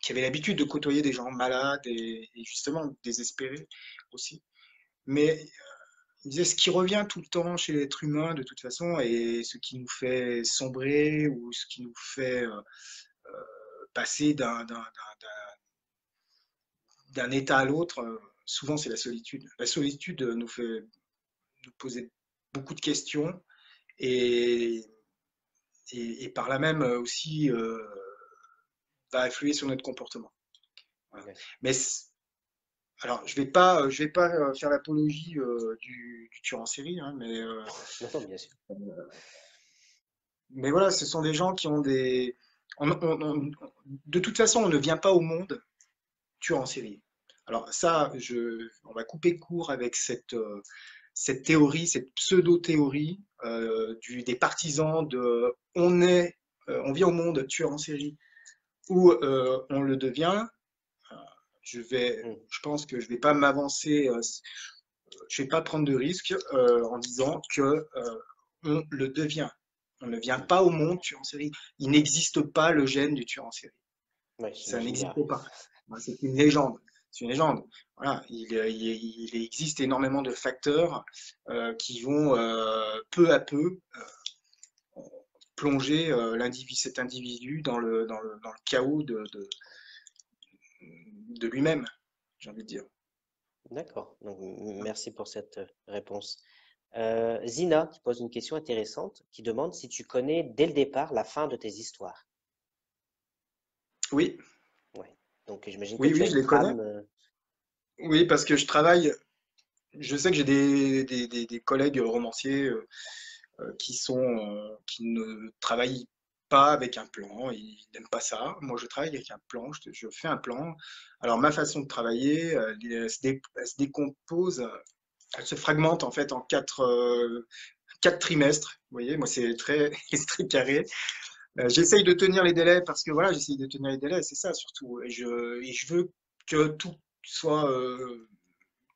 [SPEAKER 1] qu'il avait l'habitude de côtoyer des gens malades et justement désespérés aussi. Mais il disait ce qui revient tout le temps chez l'être humain de toute façon et ce qui nous fait sombrer ou ce qui nous fait passer d'un état à l'autre, souvent c'est la solitude. La solitude nous fait nous poser beaucoup de questions et, et par là même aussi va influer sur notre comportement. Voilà.
[SPEAKER 2] Ouais.
[SPEAKER 1] Mais alors, je vais pas faire l'apologie du tueur en série, hein,
[SPEAKER 2] Non, non, bien sûr.
[SPEAKER 1] mais voilà, ce sont des gens qui ont des. De toute façon, on ne vient pas au monde tueur en série. Alors ça, on va couper court avec cette théorie, cette pseudo-théorie des partisans de on vient au monde tueur en série ou on le devient.
[SPEAKER 2] Hmm.
[SPEAKER 1] Je pense que je vais pas m'avancer, je vais pas prendre de risque en disant que on le devient. On ne vient pas au monde tueur en série. Il n'existe pas le gène du tueur en série.
[SPEAKER 2] Ouais,
[SPEAKER 1] Ça
[SPEAKER 2] j'imagine bien.
[SPEAKER 1] n'existe pas. Voilà, c'est une légende. C'est une légende. Voilà, il existe énormément de facteurs qui vont peu à peu plonger cet individu dans le chaos de lui-même, j'ai envie de dire.
[SPEAKER 2] D'accord. Donc, merci pour cette réponse. Zina qui pose une question intéressante, qui demande si tu connais dès le départ la fin de tes histoires.
[SPEAKER 1] Oui,
[SPEAKER 2] Ouais. Donc, j'imagine que
[SPEAKER 1] oui,
[SPEAKER 2] tu
[SPEAKER 1] oui,
[SPEAKER 2] as
[SPEAKER 1] je
[SPEAKER 2] une
[SPEAKER 1] les connais.
[SPEAKER 2] trame.
[SPEAKER 1] Oui, parce que je sais que j'ai des collègues romanciers qui ne travaillent pas avec un plan, ils n'aiment pas ça. Moi, je travaille avec un plan, je fais un plan. Alors, ma façon de travailler, elle se décompose, elle se fragmente en fait en quatre trimestres. Vous voyez, moi, c'est très, c'est très carré. J'essaye de tenir les délais parce que voilà, j'essaye de tenir les délais, c'est ça surtout. Et je veux que tout soit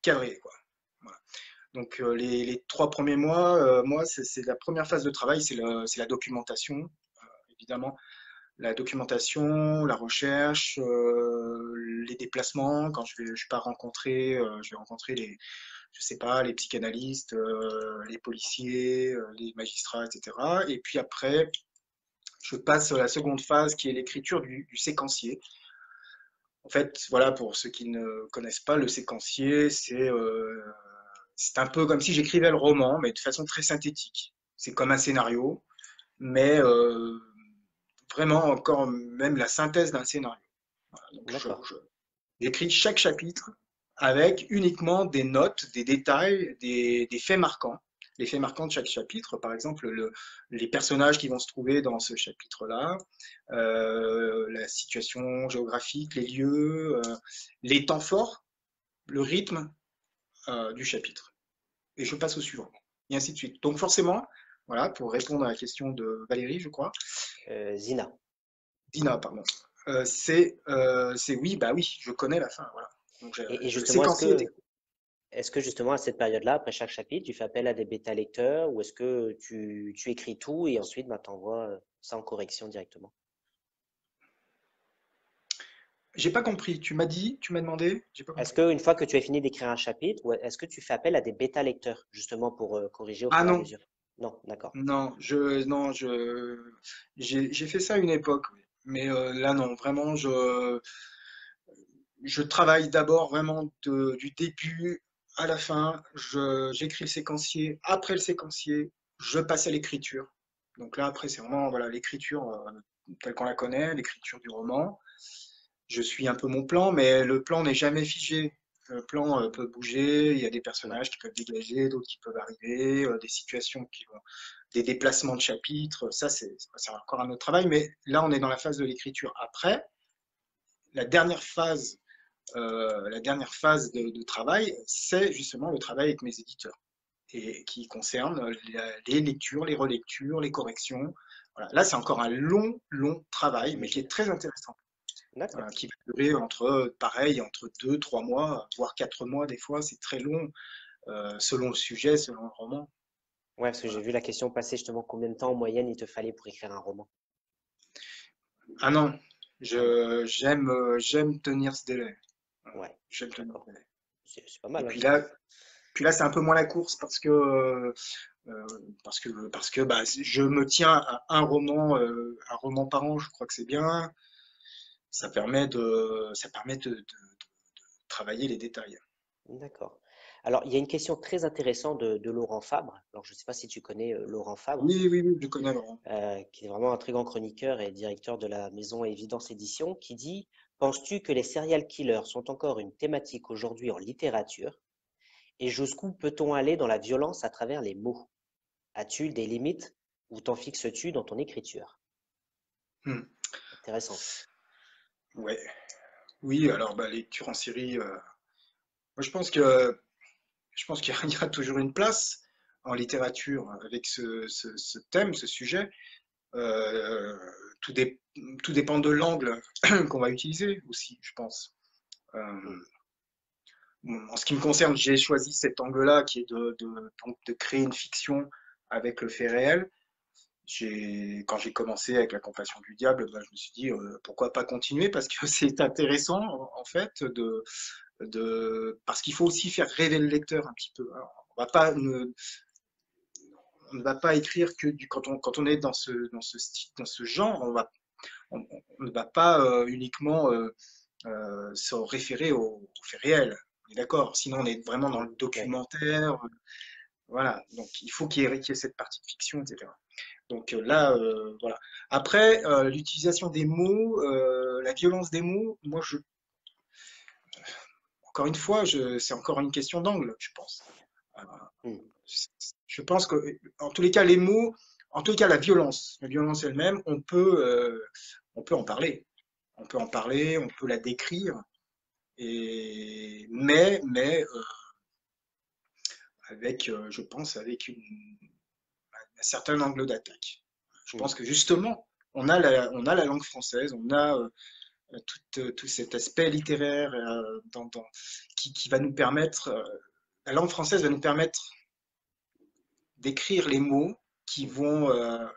[SPEAKER 1] cadré, quoi. Voilà. Donc les 3 premiers mois, moi, c'est la première phase de travail, c'est la documentation, évidemment. La documentation, la recherche, les déplacements. Quand je pars rencontrer, je vais rencontrer je sais pas, les psychanalystes, les policiers, les magistrats, etc. Et puis après, je passe à la seconde phase qui est l'écriture du séquencier. En fait, voilà, pour ceux qui ne connaissent pas, le séquencier, c'est un peu comme si j'écrivais le roman, mais de façon très synthétique. C'est comme un scénario, mais vraiment encore même la synthèse d'un scénario. Voilà, donc
[SPEAKER 2] D'accord.
[SPEAKER 1] j'écris chaque chapitre avec uniquement des notes, des détails, des faits marquants. Les faits marquants de chaque chapitre, par exemple les personnages qui vont se trouver dans ce chapitre-là, la situation géographique, les lieux, les temps forts, le rythme du chapitre. Et je passe au suivant, et ainsi de suite. Donc forcément, voilà, pour répondre à la question de Valérie, je crois,
[SPEAKER 2] Zina.
[SPEAKER 1] Dina, pardon, c'est oui, bah oui, je connais la fin, voilà. Donc
[SPEAKER 2] Et
[SPEAKER 1] le
[SPEAKER 2] justement,
[SPEAKER 1] séquencier était.
[SPEAKER 2] est-ce que justement à cette période-là, après chaque chapitre, tu fais appel à des bêta-lecteurs ou est-ce que tu écris tout et ensuite bah, tu envoies ça en correction directement?
[SPEAKER 1] J'ai pas compris. Tu m'as demandé, j'ai pas
[SPEAKER 2] Est-ce
[SPEAKER 1] compris.
[SPEAKER 2] qu'une fois que tu as fini d'écrire un chapitre, ou est-ce que tu fais appel à des bêta-lecteurs justement pour corriger au
[SPEAKER 1] Ah
[SPEAKER 2] fur et à
[SPEAKER 1] non,
[SPEAKER 2] mesure? Non, d'accord.
[SPEAKER 1] non, j'ai fait ça à une époque, oui. Mais là non, vraiment, je travaille d'abord vraiment du début à la fin. J'écris le séquencier. Après le séquencier, je passe à l'écriture. Donc là, après, c'est vraiment voilà l'écriture telle qu'on la connaît, l'écriture du roman. Je suis un peu mon plan, mais le plan n'est jamais figé. Le plan peut bouger, il y a des
[SPEAKER 2] Ouais,
[SPEAKER 1] personnages qui peuvent dégager, d'autres qui peuvent arriver, des situations des déplacements de chapitres, ça c'est encore un autre travail, mais là on est dans la phase de l'écriture. Après, la dernière phase, la dernière phase de travail, c'est justement le travail avec mes éditeurs, et qui concerne les lectures, les relectures, les corrections. Voilà. Là c'est encore un long, long travail, mais qui est
[SPEAKER 2] j'imagine.
[SPEAKER 1] très intéressant.
[SPEAKER 2] D'accord.
[SPEAKER 1] Qui peut durer pareil, entre 2, 3 mois, voire 4 mois des fois, c'est très long, selon le sujet, selon le roman.
[SPEAKER 2] Ouais, parce que j'ai
[SPEAKER 1] Voilà.
[SPEAKER 2] vu la question passer justement combien de temps en moyenne il te fallait pour écrire un roman.
[SPEAKER 1] Ah non,
[SPEAKER 2] Un an.
[SPEAKER 1] j'aime tenir ce délai.
[SPEAKER 2] Ouais,
[SPEAKER 1] J'aime tenir
[SPEAKER 2] d'accord.
[SPEAKER 1] ce délai.
[SPEAKER 2] C'est pas
[SPEAKER 1] Et
[SPEAKER 2] mal, hein.
[SPEAKER 1] puis là, c'est un peu moins la course parce que bah, je me tiens à un roman par an, je crois que c'est bien. Ça permet de travailler les détails.
[SPEAKER 2] D'accord. Alors, il y a une question très intéressante de Laurent Fabre. Alors, je ne sais pas si tu connais Laurent Fabre,
[SPEAKER 1] Oui, oui, oui, je connais Laurent.
[SPEAKER 2] qui est vraiment un très grand chroniqueur et directeur de la maison Évidence Édition, qui dit: penses-tu que les serial killers sont encore une thématique aujourd'hui en littérature? Et jusqu'où peut-on aller dans la violence à travers les mots? As-tu des limites ou t'en fixes-tu dans ton écriture?
[SPEAKER 1] Hmm.
[SPEAKER 2] Intéressant.
[SPEAKER 1] Ouais. Oui, alors bah, les lectures en série, moi je pense qu'il y a, il y a toujours une place en littérature avec ce thème, ce sujet. Euh, tout, dé- tout dépend de l'angle qu'on va utiliser aussi, je pense. Euh,
[SPEAKER 2] Mm.
[SPEAKER 1] En ce qui me concerne, j'ai choisi cet angle-là qui est donc de créer une fiction avec le fait réel. Quand j'ai commencé avec La Compassion du Diable, ben, je me suis dit pourquoi pas continuer parce que c'est intéressant en fait parce qu'il faut aussi faire rêver le lecteur un petit peu. Alors, on ne va pas écrire que quand on est dans ce style, dans ce genre, on ne va pas uniquement se référer aux faits réels. On est d'accord. Sinon, on est vraiment dans
[SPEAKER 2] Mm.
[SPEAKER 1] le
[SPEAKER 2] Ouais.
[SPEAKER 1] documentaire. Voilà. Donc, il faut qu'il y ait cette partie de fiction, etc. Donc là, voilà. Après, l'utilisation des mots, la violence des mots, encore une fois, c'est encore une question d'angle, je pense. Euh,
[SPEAKER 2] Mm.
[SPEAKER 1] je pense que, en tous les cas, les mots, en tous les cas, la violence elle-même, on peut en parler. On peut en parler, on peut la décrire, mais avec, je pense, avec un certain angle d'attaque. Je
[SPEAKER 2] Mm.
[SPEAKER 1] pense que justement, on a la langue française, on a tout cet aspect littéraire qui va nous permettre, la langue française va nous permettre d'écrire les mots qui
[SPEAKER 2] Mm.
[SPEAKER 1] vont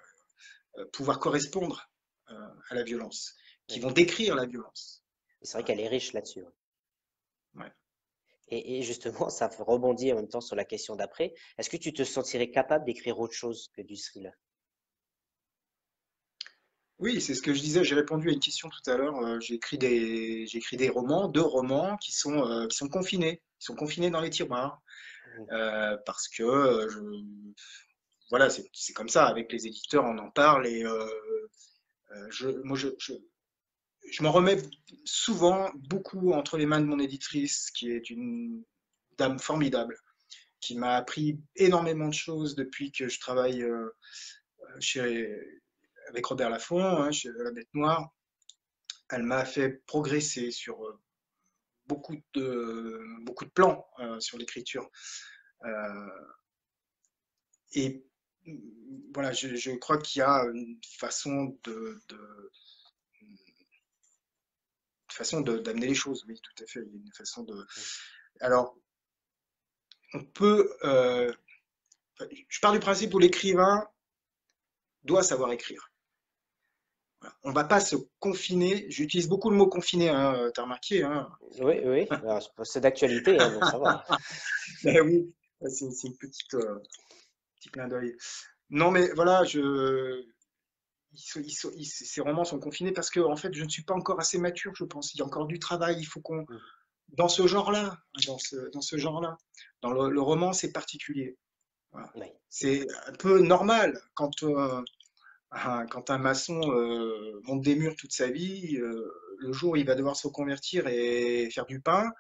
[SPEAKER 1] pouvoir correspondre à la violence, qui
[SPEAKER 2] Ouais.
[SPEAKER 1] vont décrire la violence.
[SPEAKER 2] Et c'est vrai qu'elle est riche là-dessus. Ouais.
[SPEAKER 1] Ouais.
[SPEAKER 2] Et justement, ça rebondit en même temps sur la question d'après. Est-ce que tu te sentirais capable d'écrire autre chose que du thriller?
[SPEAKER 1] Oui, c'est ce que je disais. J'ai répondu à une question tout à l'heure. J'ai écrit des romans, deux romans qui sont confinés. Ils sont confinés dans les tiroirs
[SPEAKER 2] Mm.
[SPEAKER 1] parce que voilà, c'est comme ça. Avec les éditeurs, on en parle et moi, je m'en remets souvent beaucoup entre les mains de mon éditrice, qui est une dame formidable, qui m'a appris énormément de choses depuis que je travaille chez, avec Robert Laffont, hein, chez La Bête Noire. Elle m'a fait progresser sur beaucoup de plans sur l'écriture. Euh, et voilà, je crois qu'il y a une façon d'amener les choses, oui, tout à fait. Il y a une façon de.
[SPEAKER 2] Mm.
[SPEAKER 1] Alors, on peut. Je pars du principe où l'écrivain doit savoir écrire. Voilà. On ne va pas se confiner. J'utilise beaucoup le mot confiner, hein, t'as remarqué, hein.
[SPEAKER 2] Oui, oui. Alors, c'est d'actualité, hein, donc ça va.
[SPEAKER 1] Ben oui, c'est une petite petit clin d'œil. Non, mais voilà, ces romans sont confinés parce que en fait, je ne suis pas encore assez mature, je pense. Il y a encore du travail. Il faut qu'on,
[SPEAKER 2] Mm.
[SPEAKER 1] dans ce genre-là, dans ce genre-là, dans le roman, c'est particulier. Voilà.
[SPEAKER 2] Oui.
[SPEAKER 1] C'est un peu normal quand un maçon monte des murs toute sa vie, le jour où il va devoir se reconvertir et faire du pain,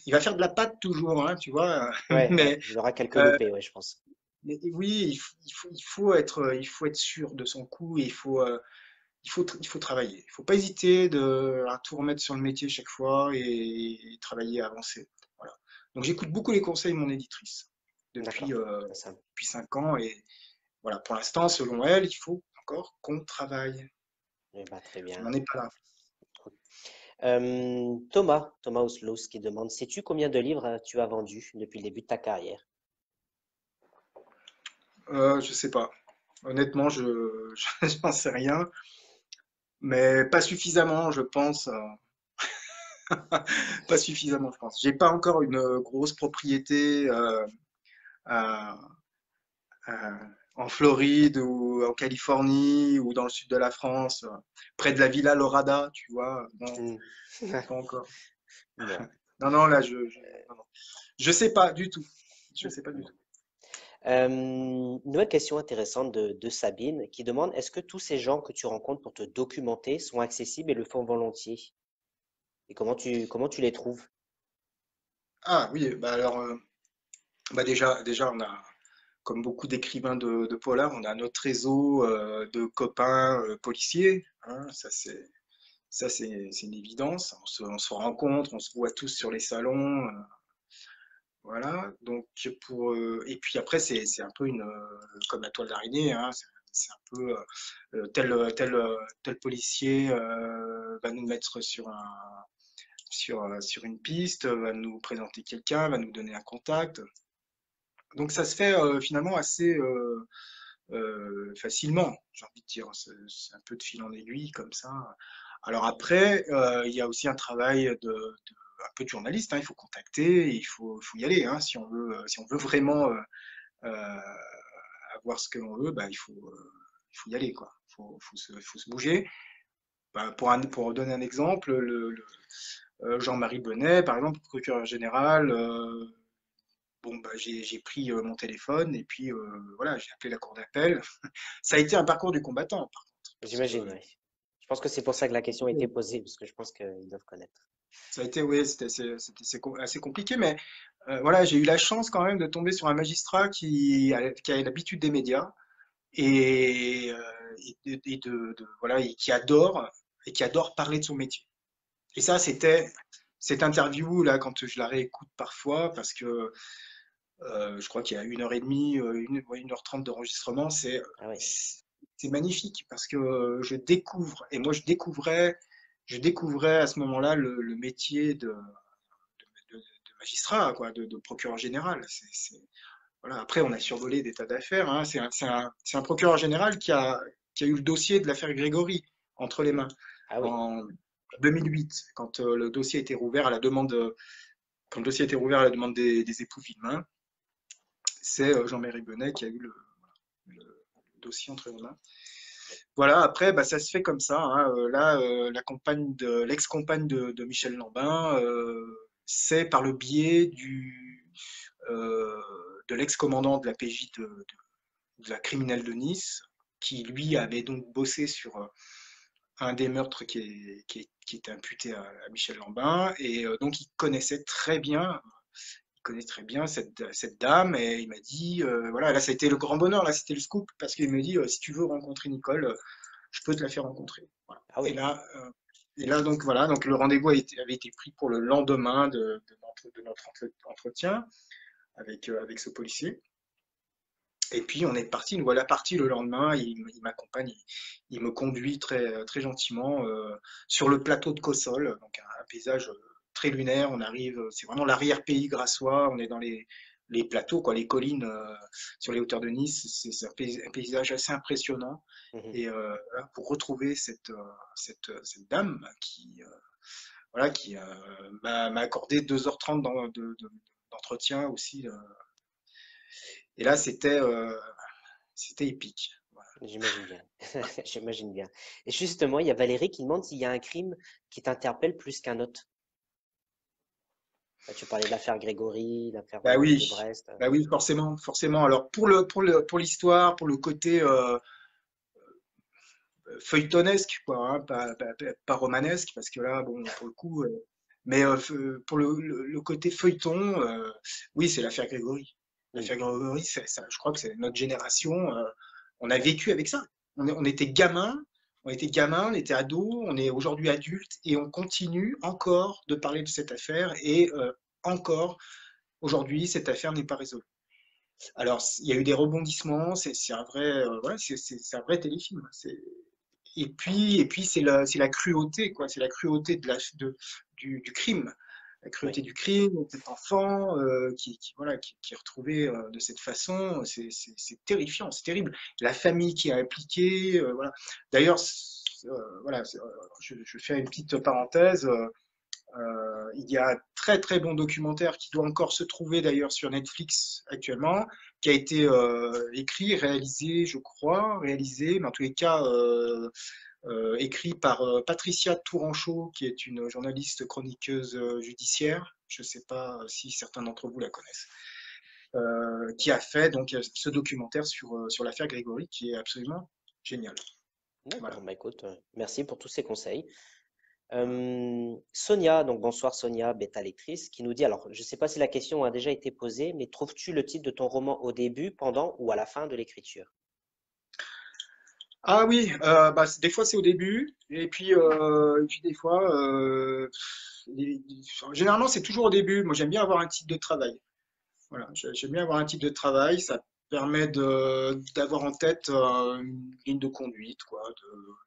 [SPEAKER 1] il va faire de la pâte toujours, hein, tu vois.
[SPEAKER 2] Ouais, ouais.
[SPEAKER 1] Mais,
[SPEAKER 2] Il y aura quelques
[SPEAKER 1] euh,
[SPEAKER 2] loupés, ouais, je pense.
[SPEAKER 1] mais oui, il faut être sûr de son coup et il faut travailler. Il faut pas hésiter à tout remettre sur le métier chaque fois et travailler, avancer. Voilà. Donc j'écoute beaucoup les conseils de mon éditrice
[SPEAKER 2] D'accord. Ah, ça,
[SPEAKER 1] depuis 5 ans et voilà, pour l'instant, selon elle, il faut encore qu'on travaille.
[SPEAKER 2] eh ben, très
[SPEAKER 1] On
[SPEAKER 2] bien.
[SPEAKER 1] n'en est pas là.
[SPEAKER 2] Thomas Oslous qui demande, sais-tu combien de livres tu as vendus depuis le début de ta carrière?
[SPEAKER 1] Je sais pas. Honnêtement, j'en sais rien, mais pas suffisamment, je pense. Pas suffisamment, je pense. J'ai pas encore une grosse propriété à- à- en Floride ou en Californie ou dans le sud de la France, près de la Villa Lorada, tu vois. Non,
[SPEAKER 2] Hmm.
[SPEAKER 1] pas encore.
[SPEAKER 2] Bon,
[SPEAKER 1] Non, non, là, non, non. Je sais pas du tout. Je sais pas du
[SPEAKER 2] bon.
[SPEAKER 1] tout.
[SPEAKER 2] Une nouvelle question intéressante de Sabine qui demande, est-ce que tous ces gens que tu rencontres pour te documenter sont accessibles et le font volontiers? Et comment tu les trouves?
[SPEAKER 1] Ah oui, bah alors, bah déjà, on a, comme beaucoup d'écrivains de polar, on a notre réseau de copains policiers. Hein, Ça, c'est une évidence. On se rencontre, on se voit tous sur les salons. Voilà. Donc, et puis après, c'est un peu comme la toile d'araignée, hein, c'est un peu tel policier va nous mettre sur une piste, va nous présenter quelqu'un, va nous donner un contact. Donc, ça se fait finalement assez facilement, j'ai envie de dire. C'est un peu de fil en aiguille comme ça. Alors après, il y a aussi un travail un peu de journaliste, hein. Il faut contacter, faut y aller, hein. Si on veut vraiment euh, avoir ce que l'on veut, bah, il faut y aller, quoi. Faut se bouger. Bah, pour donner un exemple, Jean-Marie Bonnet, par exemple, procureur général, bon, bah, j'ai pris mon téléphone et puis voilà, j'ai appelé la cour d'appel. Ça a été un parcours du combattant, par contre, parce que
[SPEAKER 2] J'imagine, oui. Je pense que c'est pour ça que la question a été posée, parce que je pense qu'ils doivent connaître.
[SPEAKER 1] ça a été, oui, assez compliqué, mais voilà, j'ai eu la chance quand même de tomber sur un magistrat qui a l'habitude des médias et, voilà, et qui adore parler de son métier. Et ça, c'était cette interview là, quand je la réécoute parfois, parce que je crois qu'il y a 1 heure et demie, ouais, 1 heure 30 d'enregistrement,
[SPEAKER 2] Ah oui.
[SPEAKER 1] c'est magnifique parce que je découvre, et moi je découvrais à ce moment-là le métier de magistrat, quoi, de procureur général. Voilà. Après, on a survolé des tas d'affaires, hein. C'est un procureur général qui a eu le dossier de l'affaire Grégory entre les mains
[SPEAKER 2] Ah oui.
[SPEAKER 1] en 2008, quand le dossier a été rouvert à la demande, quand le dossier a été rouvert à la demande des époux Villemain. C'est Jean-Marie Bonnet qui a eu le dossier entre les mains. Voilà, après, bah, ça se fait comme ça, hein. Là, l'ex-compagne de Michel Lambin, c'est par le biais euh, de l'ex-commandant de la PJ de la criminelle de Nice, qui lui avait donc bossé sur un des meurtres qui était imputé à Michel Lambin, et donc il connaît très bien cette dame, et il m'a dit, voilà, là ça a été le grand bonheur, là c'était le scoop, parce qu'il me dit, si tu veux rencontrer Nicole, je peux te la faire rencontrer. Voilà.
[SPEAKER 2] Ah oui.
[SPEAKER 1] Et là donc voilà, donc le rendez-vous avait été pris pour le lendemain de notre entretien avec ce policier. Et puis on est parti, nous voilà partis le lendemain, il m'accompagne, il me conduit très gentiment sur le plateau de Cossol, donc un paysage très lunaire. On arrive, c'est vraiment l'arrière-pays grassois, on est dans les plateaux, quoi, les collines sur les hauteurs de Nice. C'est un paysage assez impressionnant.
[SPEAKER 2] Mhm.
[SPEAKER 1] Et voilà, pour retrouver cette dame voilà, qui m'a accordé 2h30 d'entretien aussi. Et là, c'était épique. Voilà.
[SPEAKER 2] J'imagine bien. J'imagine bien. Et justement, il y a Valérie qui demande s'il y a un crime qui t'interpelle plus qu'un autre. Là, tu parlais de l'affaire Grégory, l'affaire
[SPEAKER 1] Bah
[SPEAKER 2] de
[SPEAKER 1] oui,
[SPEAKER 2] Brest.
[SPEAKER 1] bah oui, forcément, forcément. Alors pour l'histoire, pour le côté feuilletonesque, quoi, hein, pas romanesque, parce que là, bon, pour le coup, mais pour le côté feuilleton, oui, c'est l'affaire Grégory.
[SPEAKER 2] Hmm.
[SPEAKER 1] L'affaire Grégory, ça, je crois que c'est notre génération. On a vécu avec ça. On était gamins, on était ados, on est aujourd'hui adultes, et on continue encore de parler de cette affaire, et encore aujourd'hui, cette affaire n'est pas résolue. Alors, il y a eu des rebondissements, c'est un vrai, ouais, c'est un vrai téléfilm. Et puis c'est la cruauté, quoi. C'est la cruauté du crime. La
[SPEAKER 2] Oui.
[SPEAKER 1] cruauté du crime, de cet enfant voilà, qui est retrouvé de cette façon, c'est terrifiant, c'est terrible. La famille qui est impliquée, voilà. D'ailleurs, voilà, je fais une petite parenthèse. Il y a un très bon documentaire qui doit encore se trouver d'ailleurs sur Netflix actuellement, qui a été écrit, réalisé, je crois, mais en tous les cas écrit par Patricia Tourangeau, qui est une journaliste chroniqueuse judiciaire. Je ne sais pas si certains d'entre vous la connaissent. Qui a fait donc ce documentaire sur l'affaire Grégory, qui est absolument génial.
[SPEAKER 2] D'accord.
[SPEAKER 1] Voilà.
[SPEAKER 2] Bah écoute, merci pour tous ces conseils.
[SPEAKER 1] Voilà.
[SPEAKER 2] Sonia, donc bonsoir Sonia, bêta lectrice, qui nous dit, alors je ne sais pas si la question a déjà été posée, mais trouves-tu le titre de ton roman au début, pendant ou à la fin de l'écriture?
[SPEAKER 1] Ah oui, des fois c'est au début, et puis des fois, généralement c'est toujours au début. Moi j'aime bien avoir un titre de travail. Voilà, j'aime bien avoir un titre de travail, ça permet d'avoir en tête une ligne de conduite, quoi,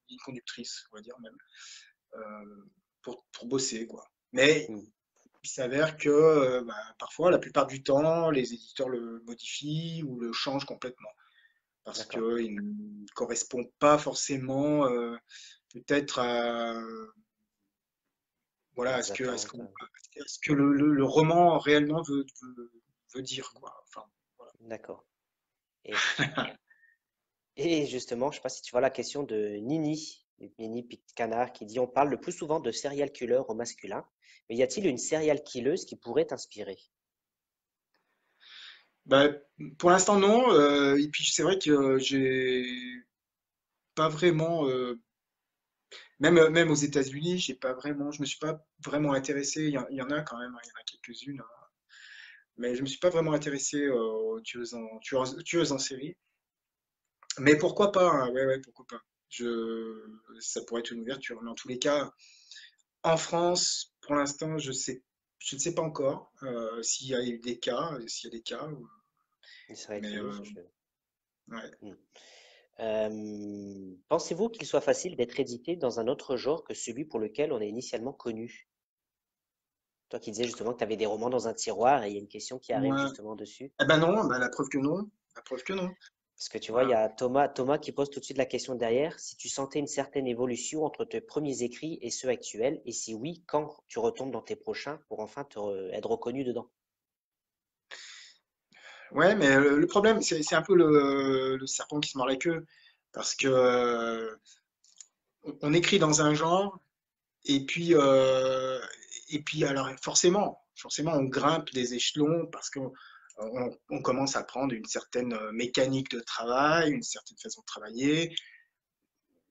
[SPEAKER 1] ligne conductrice, on va dire même, pour bosser, quoi. Mais
[SPEAKER 2] Hmm,
[SPEAKER 1] il s'avère que parfois, la plupart du temps, les éditeurs le modifient ou le changent complètement parce
[SPEAKER 2] d'accord.
[SPEAKER 1] qu'il ne correspond pas forcément peut-être à, voilà,
[SPEAKER 2] Aux attentes.
[SPEAKER 1] à ce que le roman réellement veut dire, quoi. Enfin, voilà.
[SPEAKER 2] D'accord. Et, et justement, je ne sais pas si tu vois la question de Nini, Nini Canard, qui dit on parle le plus souvent de serial killer au masculin, mais y a-t-il une serial killeuse qui pourrait t'inspirer?
[SPEAKER 1] Bah, pour l'instant, non. Et puis, c'est vrai que j'ai pas vraiment, même aux États-Unis, j'ai pas vraiment, je me suis pas vraiment intéressé. Il y en a quand même, hein, il y en a quelques-unes, hein. Mais je me suis pas vraiment intéressé aux tueuses en série. Mais pourquoi pas, hein, ouais, ouais, pourquoi pas. Ça pourrait être une ouverture. Mais en tous les cas, en France, pour l'instant, je ne sais pas encore s'il y a eu des cas, s'il y a des cas.
[SPEAKER 2] Une serial
[SPEAKER 1] Mais
[SPEAKER 2] killeuse,
[SPEAKER 1] ouais.
[SPEAKER 2] Hmm. Pensez-vous qu'il soit facile d'être édité dans un autre genre que celui pour lequel on est initialement connu? Toi qui disais justement que tu avais des romans dans un tiroir et il y a une question qui arrive
[SPEAKER 1] Ouais.
[SPEAKER 2] justement dessus.
[SPEAKER 1] Eh ben non, bah, la preuve que non. La preuve que non.
[SPEAKER 2] Parce que tu vois, il y
[SPEAKER 1] Voilà.
[SPEAKER 2] a Thomas qui pose tout de suite la question derrière. Si tu sentais une certaine évolution entre tes premiers écrits et ceux actuels, et si oui, quand tu retombes dans tes prochains pour enfin être reconnu dedans?
[SPEAKER 1] Ouais, mais le problème, c'est un peu le serpent qui se mord la queue. Parce que on écrit dans un genre, et puis alors forcément, on grimpe des échelons parce qu'on on commence à prendre une certaine mécanique de travail, une certaine façon de travailler.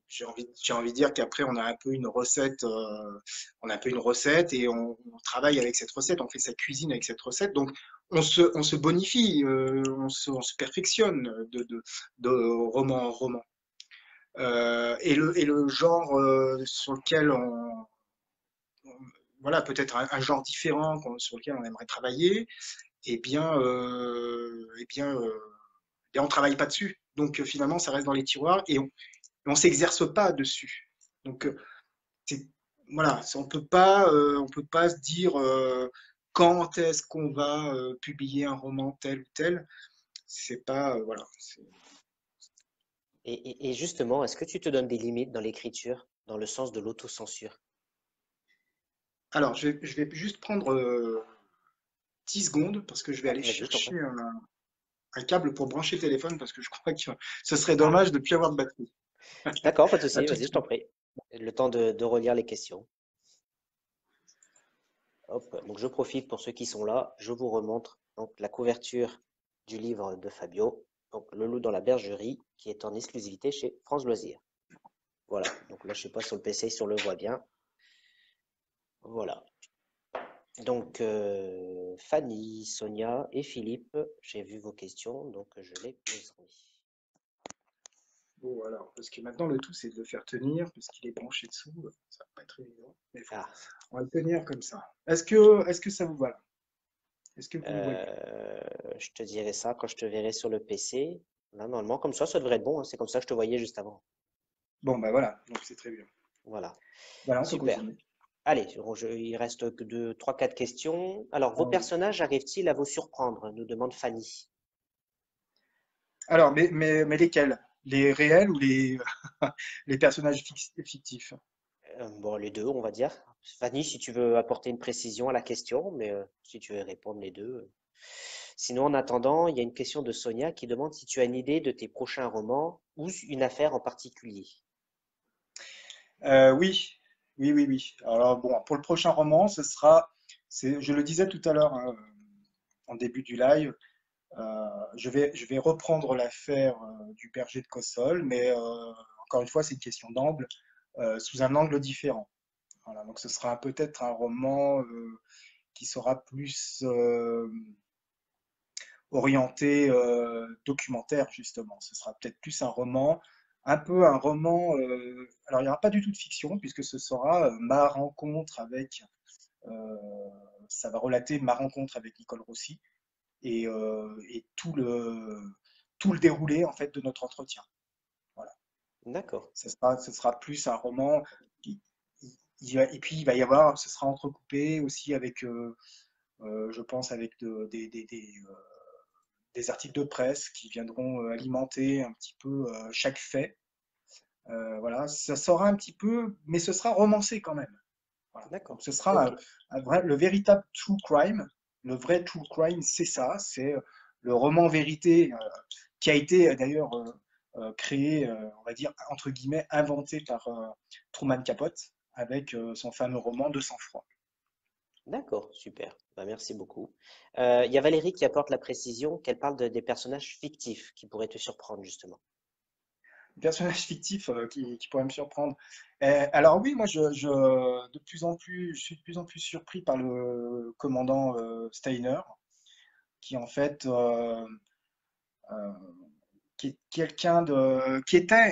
[SPEAKER 1] J'ai envie de dire qu'après, on a un peu une recette et on travaille avec cette recette, on fait sa cuisine avec cette recette. Donc, on se bonifie, on se perfectionne de roman en roman. Et le genre sur lequel voilà, peut-être un genre différent sur lequel on aimerait travailler, eh bien, on travaille pas dessus. Donc, finalement, ça reste dans les tiroirs et on s'exerce pas dessus. Donc, c'est- voilà, on peut pas se dire quand est-ce qu'on va publier un roman tel ou tel. C'est pas, voilà.
[SPEAKER 2] Et justement, est-ce que tu te donnes des limites dans l'écriture, dans le sens de l'autocensure?
[SPEAKER 1] Alors, je vais juste prendre 10 secondes parce que je vais aller
[SPEAKER 2] Vas-y, je t'en prie.
[SPEAKER 1] chercher un câble pour brancher le téléphone parce que je crois que ce serait dommage de ne plus avoir de batterie.
[SPEAKER 2] D'accord, pas de
[SPEAKER 1] À
[SPEAKER 2] souci,
[SPEAKER 1] tout de
[SPEAKER 2] vas-y, je t'en
[SPEAKER 1] suite.
[SPEAKER 2] prie. Le temps de relire les questions. Hop, donc je profite pour ceux qui sont là, je vous remontre donc la couverture du livre de Fabio, donc Le loup dans la bergerie, qui est en exclusivité chez France Loisirs. Voilà, donc là je sais pas sur le PC si on le voit bien. Voilà. Donc Fanny, Sonia et Philippe, j'ai vu vos questions, donc je les poserai.
[SPEAKER 1] Bon, alors, parce que maintenant le tout c'est de le faire tenir parce qu'il est branché dessous. Ça va pas être évident. Mais bon,
[SPEAKER 2] Ah,
[SPEAKER 1] on va le tenir comme ça. Est-ce que ça vous va là? Est-ce que vous le voyez?
[SPEAKER 2] euh, je te dirai ça quand je te verrai sur le PC. Là, normalement, comme ça devrait être bon, hein. C'est comme ça que je te voyais juste avant.
[SPEAKER 1] Bon, bah voilà, donc c'est très bien.
[SPEAKER 2] Voilà,
[SPEAKER 1] Voilà, on peut
[SPEAKER 2] super.
[SPEAKER 1] continuer.
[SPEAKER 2] Allez, il reste que deux, trois, quatre questions. Alors, vos personnages arrivent-ils à vous surprendre? Nous demande Fanny.
[SPEAKER 1] Alors, mais lesquels? Les réels ou les personnages fictifs?
[SPEAKER 2] Bon, les deux, on va dire. Fanny, si tu veux apporter une précision à la question, mais si tu veux répondre les deux. Sinon, en attendant, il y a une question de Sonia qui demande si tu as une idée de tes prochains romans ou une affaire en particulier.
[SPEAKER 1] Oui, oui. Alors bon, pour le prochain roman, je le disais tout à l'heure hein, en début du live, je vais reprendre l'affaire du berger de Cossol, mais encore une fois, c'est une question d'angle, sous un angle différent. Voilà, donc ce sera peut-être un roman qui sera plus orienté documentaire, justement. Ce sera peut-être plus un roman
[SPEAKER 3] un peu un roman. Alors, il n'y aura pas du tout de fiction, puisque ce sera ma rencontre avec. euh, Ça va relater ma rencontre avec Nicole Rossi et tout le déroulé en fait de notre entretien. Voilà.
[SPEAKER 2] D'accord.
[SPEAKER 3] Ce sera plus un roman. qui- et puis il va y avoir, ce sera entrecoupé aussi avec, je pense, avec des articles de presse qui viendront alimenter un petit peu chaque fait. Voilà, ça sera un petit peu, mais ce sera romancé quand même. Voilà. Donc
[SPEAKER 2] D'accord.
[SPEAKER 3] ce sera
[SPEAKER 2] Ok.
[SPEAKER 3] le véritable true crime. Le vrai true crime, c'est ça, c'est le roman vérité qui a été d'ailleurs créé, on va dire, entre guillemets, inventé par Truman Capote avec son fameux roman de sang-froid.
[SPEAKER 2] D'accord, super. Bah, merci beaucoup. Il y a Valérie qui apporte la précision qu'elle parle des personnages fictifs qui pourraient te surprendre, justement.
[SPEAKER 3] Personnage fictif qui pourrait me surprendre. Alors oui, moi je suis de plus en plus surpris par le commandant Steiner, qui en fait euh, qui est quelqu'un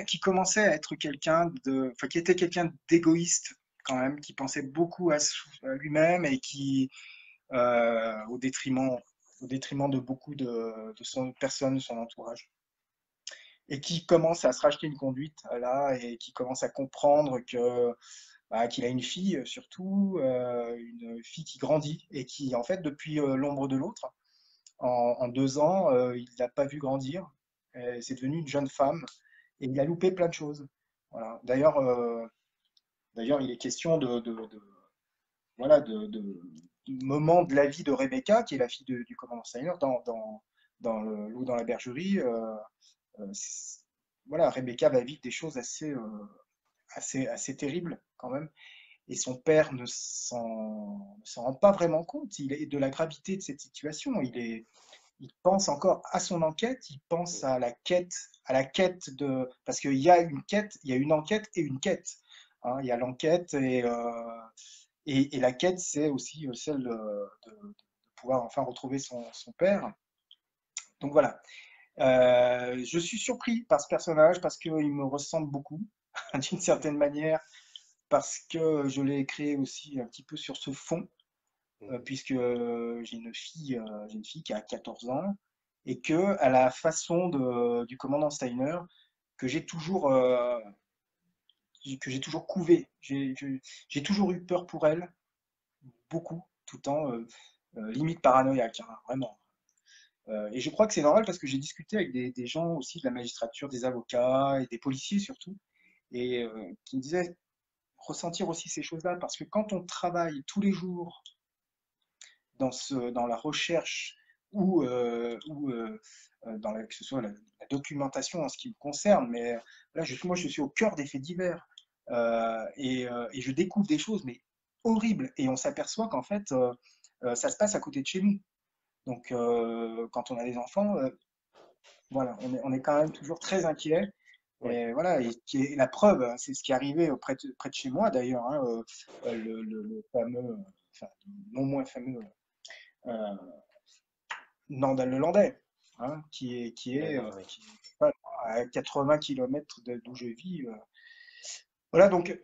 [SPEAKER 3] qui commençait à être enfin qui était quelqu'un d'égoïste quand même, qui pensait beaucoup à lui-même et qui au détriment de beaucoup de son personnes de son entourage. Et qui commence à se racheter une conduite là et qui commence à comprendre qu'il a une fille surtout, une fille qui grandit et qui en fait depuis l'ombre de l'autre, en 2 ans, il l'a pas vu grandir. C'est devenu une jeune femme et il a loupé plein de choses. Voilà. D'ailleurs, il est question voilà, de moments de la vie de Rebecca, qui est la fille du commandant Steiner, dans le Loup dans la bergerie. C'est- voilà, Rebecca va vivre des choses assez terribles quand même. Et son père ne s'en rend pas vraiment compte. Il est de la gravité de cette situation. Il pense encore à son enquête. Il pense à la quête parce qu'il y a une quête, il y a une enquête et une quête. Hein. Il y a l'enquête et la quête, c'est aussi celle de pouvoir enfin retrouver son père. Donc voilà. Je suis surpris par ce personnage parce qu'il me ressemble beaucoup, d'une certaine manière, parce que je l'ai créé aussi un petit peu sur ce fond,
[SPEAKER 2] Mhm.
[SPEAKER 3] puisque j'ai une fille qui a 14 ans, et que, à la façon du commandant Steiner, que j'ai toujours, euh, que j'ai toujours couvé. J'ai toujours eu peur pour elle, beaucoup, tout le temps, limite paranoïaque, hein, vraiment. Et je crois que c'est normal parce que j'ai discuté avec des gens aussi de la magistrature, des avocats et des policiers surtout, et qui me disaient ressentir aussi ces choses-là, parce que quand on travaille tous les jours dans la recherche ou que ce soit la documentation en ce qui me concerne, mais là, moi, je suis au cœur des faits divers et je découvre des choses, mais horribles, et on s'aperçoit qu'en fait, ça se passe à côté de chez nous. Donc, quand on a des enfants, voilà, on est quand même toujours très inquiet.
[SPEAKER 2] Oui.
[SPEAKER 3] Et voilà, et la preuve, hein, c'est ce qui est arrivé près de chez moi d'ailleurs, hein, le fameux, enfin, non moins fameux euh, Nandal le Landais, hein,
[SPEAKER 2] D'accord, oui.
[SPEAKER 3] qui est voilà, à 80 km d'où je vis. Voilà, donc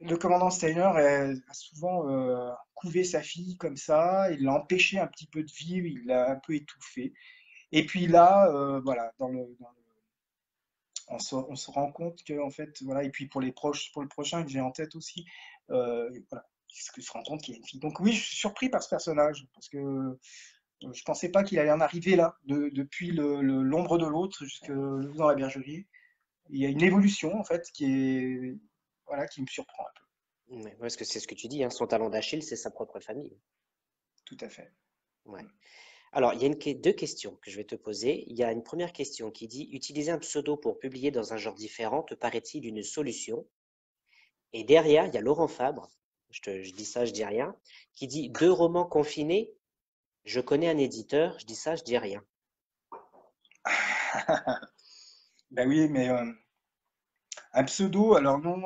[SPEAKER 3] le commandant Steiner a souvent couvé sa fille comme ça, il l'a empêché un petit peu de vivre, il l'a un peu étouffé. Et puis là, voilà, on se rend compte que en fait, voilà, et puis pour le prochain que j'ai en tête aussi, voilà, on se rend compte qu'il y a une fille. Donc oui, je suis surpris par ce personnage parce que je pensais pas qu'il allait en arriver là, depuis l'ombre de l'autre jusque le loup dans la bergerie. Il y a une évolution en fait voilà, qui me surprend un peu.
[SPEAKER 2] Oui, parce que c'est ce que tu dis, hein, son talon d'Achille, c'est sa propre famille.
[SPEAKER 3] Tout à fait.
[SPEAKER 2] Ouais. Alors, il y a deux questions que je vais te poser. Il y a une première question qui dit, utiliser un pseudo pour publier dans un genre différent, te paraît-il une solution? Et derrière, il y a Laurent Fabre, je dis ça, je dis rien, qui dit, deux romans confinés, je connais un éditeur, je dis ça, je dis rien.
[SPEAKER 3] Ben oui, mais un pseudo, alors non,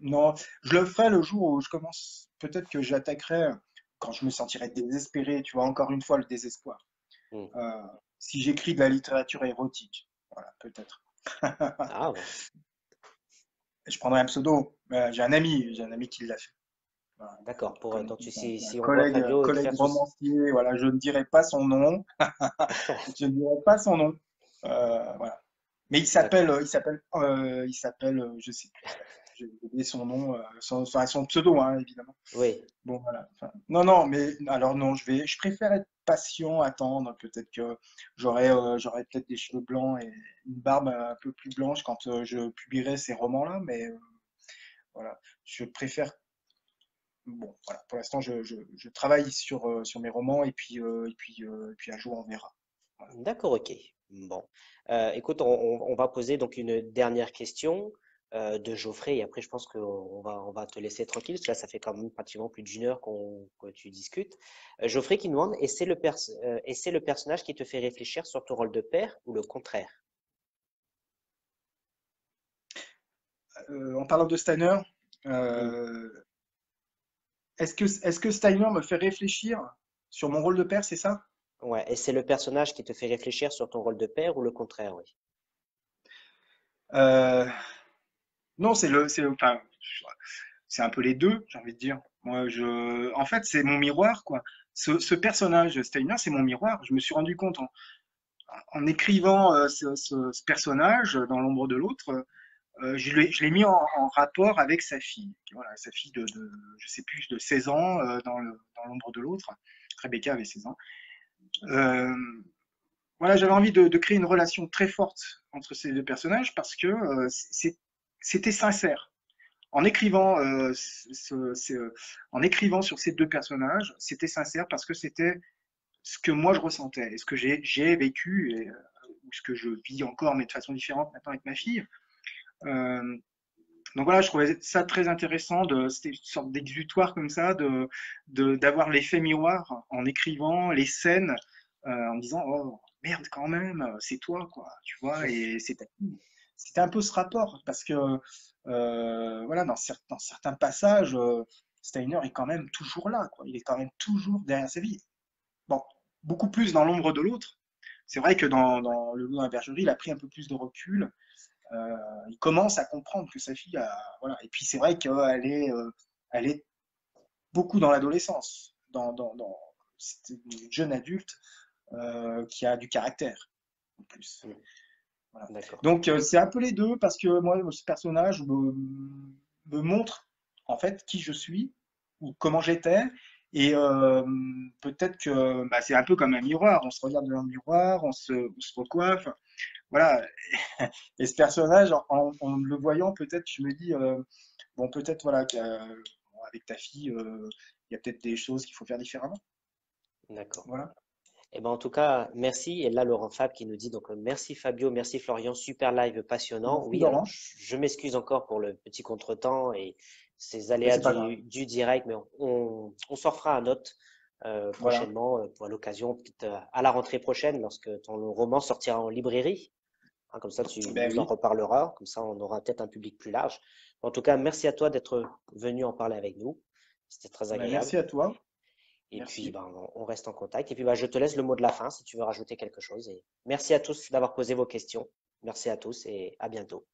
[SPEAKER 3] non, je le ferai le jour où je commence. Peut-être que j'attaquerai quand je me sentirai désespéré, tu vois, encore une fois, le désespoir.
[SPEAKER 2] Hmm.
[SPEAKER 3] Euh, si j'écris de la littérature érotique, voilà, peut-être.
[SPEAKER 2] Ah, bon.
[SPEAKER 3] Je prendrais un pseudo. J'ai un ami qui l'a fait. Voilà.
[SPEAKER 2] D'accord.
[SPEAKER 3] Comme
[SPEAKER 2] Donc,
[SPEAKER 3] un
[SPEAKER 2] si on voit
[SPEAKER 3] collègue,
[SPEAKER 2] Fabio
[SPEAKER 3] collègue
[SPEAKER 2] écrire sous.
[SPEAKER 3] romancier, voilà, je ne dirai pas son nom. Je ne dirai pas son nom. Voilà. Mais
[SPEAKER 2] D'accord.
[SPEAKER 3] il s'appelle, je sais plus. J'ai oublié son nom, son pseudo, hein, évidemment.
[SPEAKER 2] Oui.
[SPEAKER 3] Bon, voilà. Enfin, non, non, mais alors non, je préfère être patient, attendre. Peut-être que j'aurai peut-être des cheveux blancs et une barbe un peu plus blanche quand je publierai ces romans-là. Mais voilà, je préfère. Bon, voilà. Pour l'instant, je travaille sur mes romans et puis un jour on verra. Voilà.
[SPEAKER 2] D'accord, ok. Bon. Écoute, on va poser donc une dernière question de Geoffrey et après je pense on va te laisser tranquille parce que là ça fait quand même pratiquement plus d'une heure que tu discutes. Geoffrey qui nous demande, et c'est le personnage qui te fait réfléchir sur ton rôle de père ou le contraire?
[SPEAKER 3] En parlant de Steiner,
[SPEAKER 2] Hmm.
[SPEAKER 3] euh, est-ce que Steiner me fait réfléchir sur mon rôle de père, c'est ça?
[SPEAKER 2] Ouais, et c'est le personnage qui te fait réfléchir sur ton rôle de père ou le contraire, oui.
[SPEAKER 3] Euh, non, enfin, c'est un peu les deux, j'ai envie de dire. En fait, c'est mon miroir, quoi. Ce personnage, Steiner, c'est mon miroir. Je me suis rendu compte en écrivant ce personnage dans l'ombre de l'autre, je l'ai mis en rapport avec sa fille. Voilà, sa fille je sais plus, de 16 ans dans l'ombre de l'autre. Rebecca avait 16 ans. Euh, voilà, j'avais envie de créer une relation très forte entre ces deux personnages parce que c'était sincère. En écrivant, en écrivant sur ces deux personnages, c'était sincère parce que c'était ce que moi je ressentais et ce que j'ai vécu ou ce que je vis encore, mais de façon différente maintenant avec ma fille. Euh, donc voilà, je trouvais ça très intéressant. C'était une sorte d'exutoire comme ça, d'avoir l'effet miroir en écrivant les scènes, en disant oh merde quand même, c'est toi quoi, tu vois, et c'était un peu ce rapport parce que voilà, dans certains passages, Steiner est quand même toujours là, quoi. Il est quand même toujours derrière sa vie. Bon, beaucoup plus dans l'ombre de l'autre. C'est vrai que dans Le Loup dans la bergerie, il a pris un peu plus de recul. Il commence à comprendre que sa fille a, voilà. Et puis c'est vrai elle est beaucoup dans l'adolescence, c'est une jeune adulte qui a du caractère en plus.
[SPEAKER 2] Hmm.
[SPEAKER 3] Voilà.
[SPEAKER 2] D'accord.
[SPEAKER 3] Donc c'est un peu les deux parce que moi ce personnage me montre en fait qui je suis ou comment j'étais et peut-être que bah, c'est un peu comme un miroir, on se regarde dans le miroir, on se recoiffe, voilà. Et ce personnage, en le voyant, peut-être, je me dis, bon, peut-être, voilà, bon, avec ta fille, il y a peut-être des choses qu'il faut faire différemment.
[SPEAKER 2] D'accord.
[SPEAKER 3] Voilà.
[SPEAKER 2] Eh ben, en tout cas, merci. Et là, Laurent Fab qui nous dit donc merci Fabio, merci Florian, super live passionnant.
[SPEAKER 3] Merci,
[SPEAKER 2] Oui, alors
[SPEAKER 3] Laurent.
[SPEAKER 2] je m'excuse encore pour le petit contretemps et ces
[SPEAKER 3] Mais
[SPEAKER 2] aléas
[SPEAKER 3] c'est pas grave.
[SPEAKER 2] du direct, mais on s'en fera un autre
[SPEAKER 3] Voilà.
[SPEAKER 2] prochainement pour l'occasion, peut-être à la rentrée prochaine, lorsque ton roman sortira en librairie. Hein, comme ça, tu
[SPEAKER 3] Ben
[SPEAKER 2] nous en
[SPEAKER 3] oui.
[SPEAKER 2] reparleras. Comme ça, on aura peut-être un public plus large. En tout cas, merci à toi d'être venu en parler avec nous. C'était très
[SPEAKER 3] Ben,
[SPEAKER 2] agréable.
[SPEAKER 3] merci à toi.
[SPEAKER 2] Et puis,
[SPEAKER 3] Merci.
[SPEAKER 2] ben, on reste en contact. Et puis, ben, je te laisse le mot de la fin si tu veux rajouter quelque chose. Et merci à tous d'avoir posé vos questions. Merci à tous et à bientôt.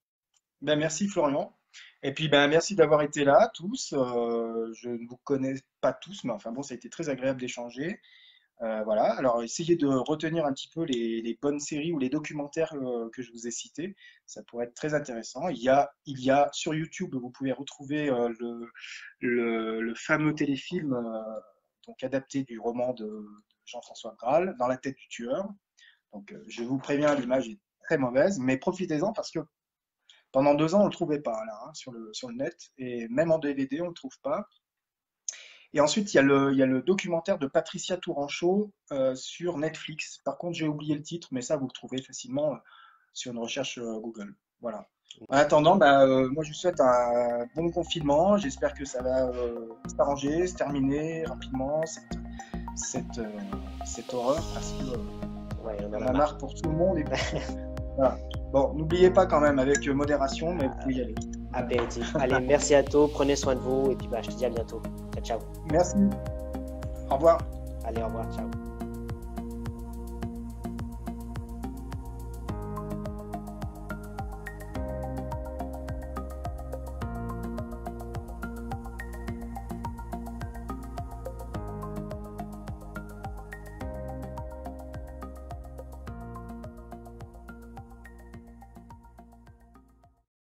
[SPEAKER 3] Ben, merci, Florian. Et puis, ben, merci d'avoir été là, tous. Je ne vous connais pas tous, mais enfin bon, ça a été très agréable d'échanger. Voilà, alors essayez de retenir un petit peu les bonnes séries ou les documentaires que je vous ai cités, ça pourrait être très intéressant. Il y a sur YouTube, vous pouvez retrouver le fameux téléfilm donc adapté du roman de Jean-François Graal, Dans la tête du tueur. Donc je vous préviens, l'image est très mauvaise, mais profitez-en parce que pendant 2 ans, on ne le trouvait pas là, hein, sur le net, et même en DVD, on ne le trouve pas. Et ensuite, il y a le documentaire de Patricia Tourangeau sur Netflix. Par contre, j'ai oublié le titre, mais ça, vous le trouvez facilement sur une recherche Google. Voilà. En attendant, bah, moi, je vous souhaite un bon confinement. J'espère que ça va s'arranger, se terminer rapidement, cette, euh, cette horreur, parce que
[SPEAKER 2] Ouais, on
[SPEAKER 3] y
[SPEAKER 2] en
[SPEAKER 3] en
[SPEAKER 2] a
[SPEAKER 3] a
[SPEAKER 2] marre.
[SPEAKER 3] marre pour tout le monde et pour tout. Voilà. Bon, n'oubliez pas quand même, avec modération, mais vous pouvez y aller.
[SPEAKER 2] Apéritif. Allez, merci à tous. Prenez soin de vous. Et puis, bah, je te dis à bientôt. Ciao, ciao.
[SPEAKER 3] Merci. Au revoir.
[SPEAKER 2] Allez, au revoir. Ciao.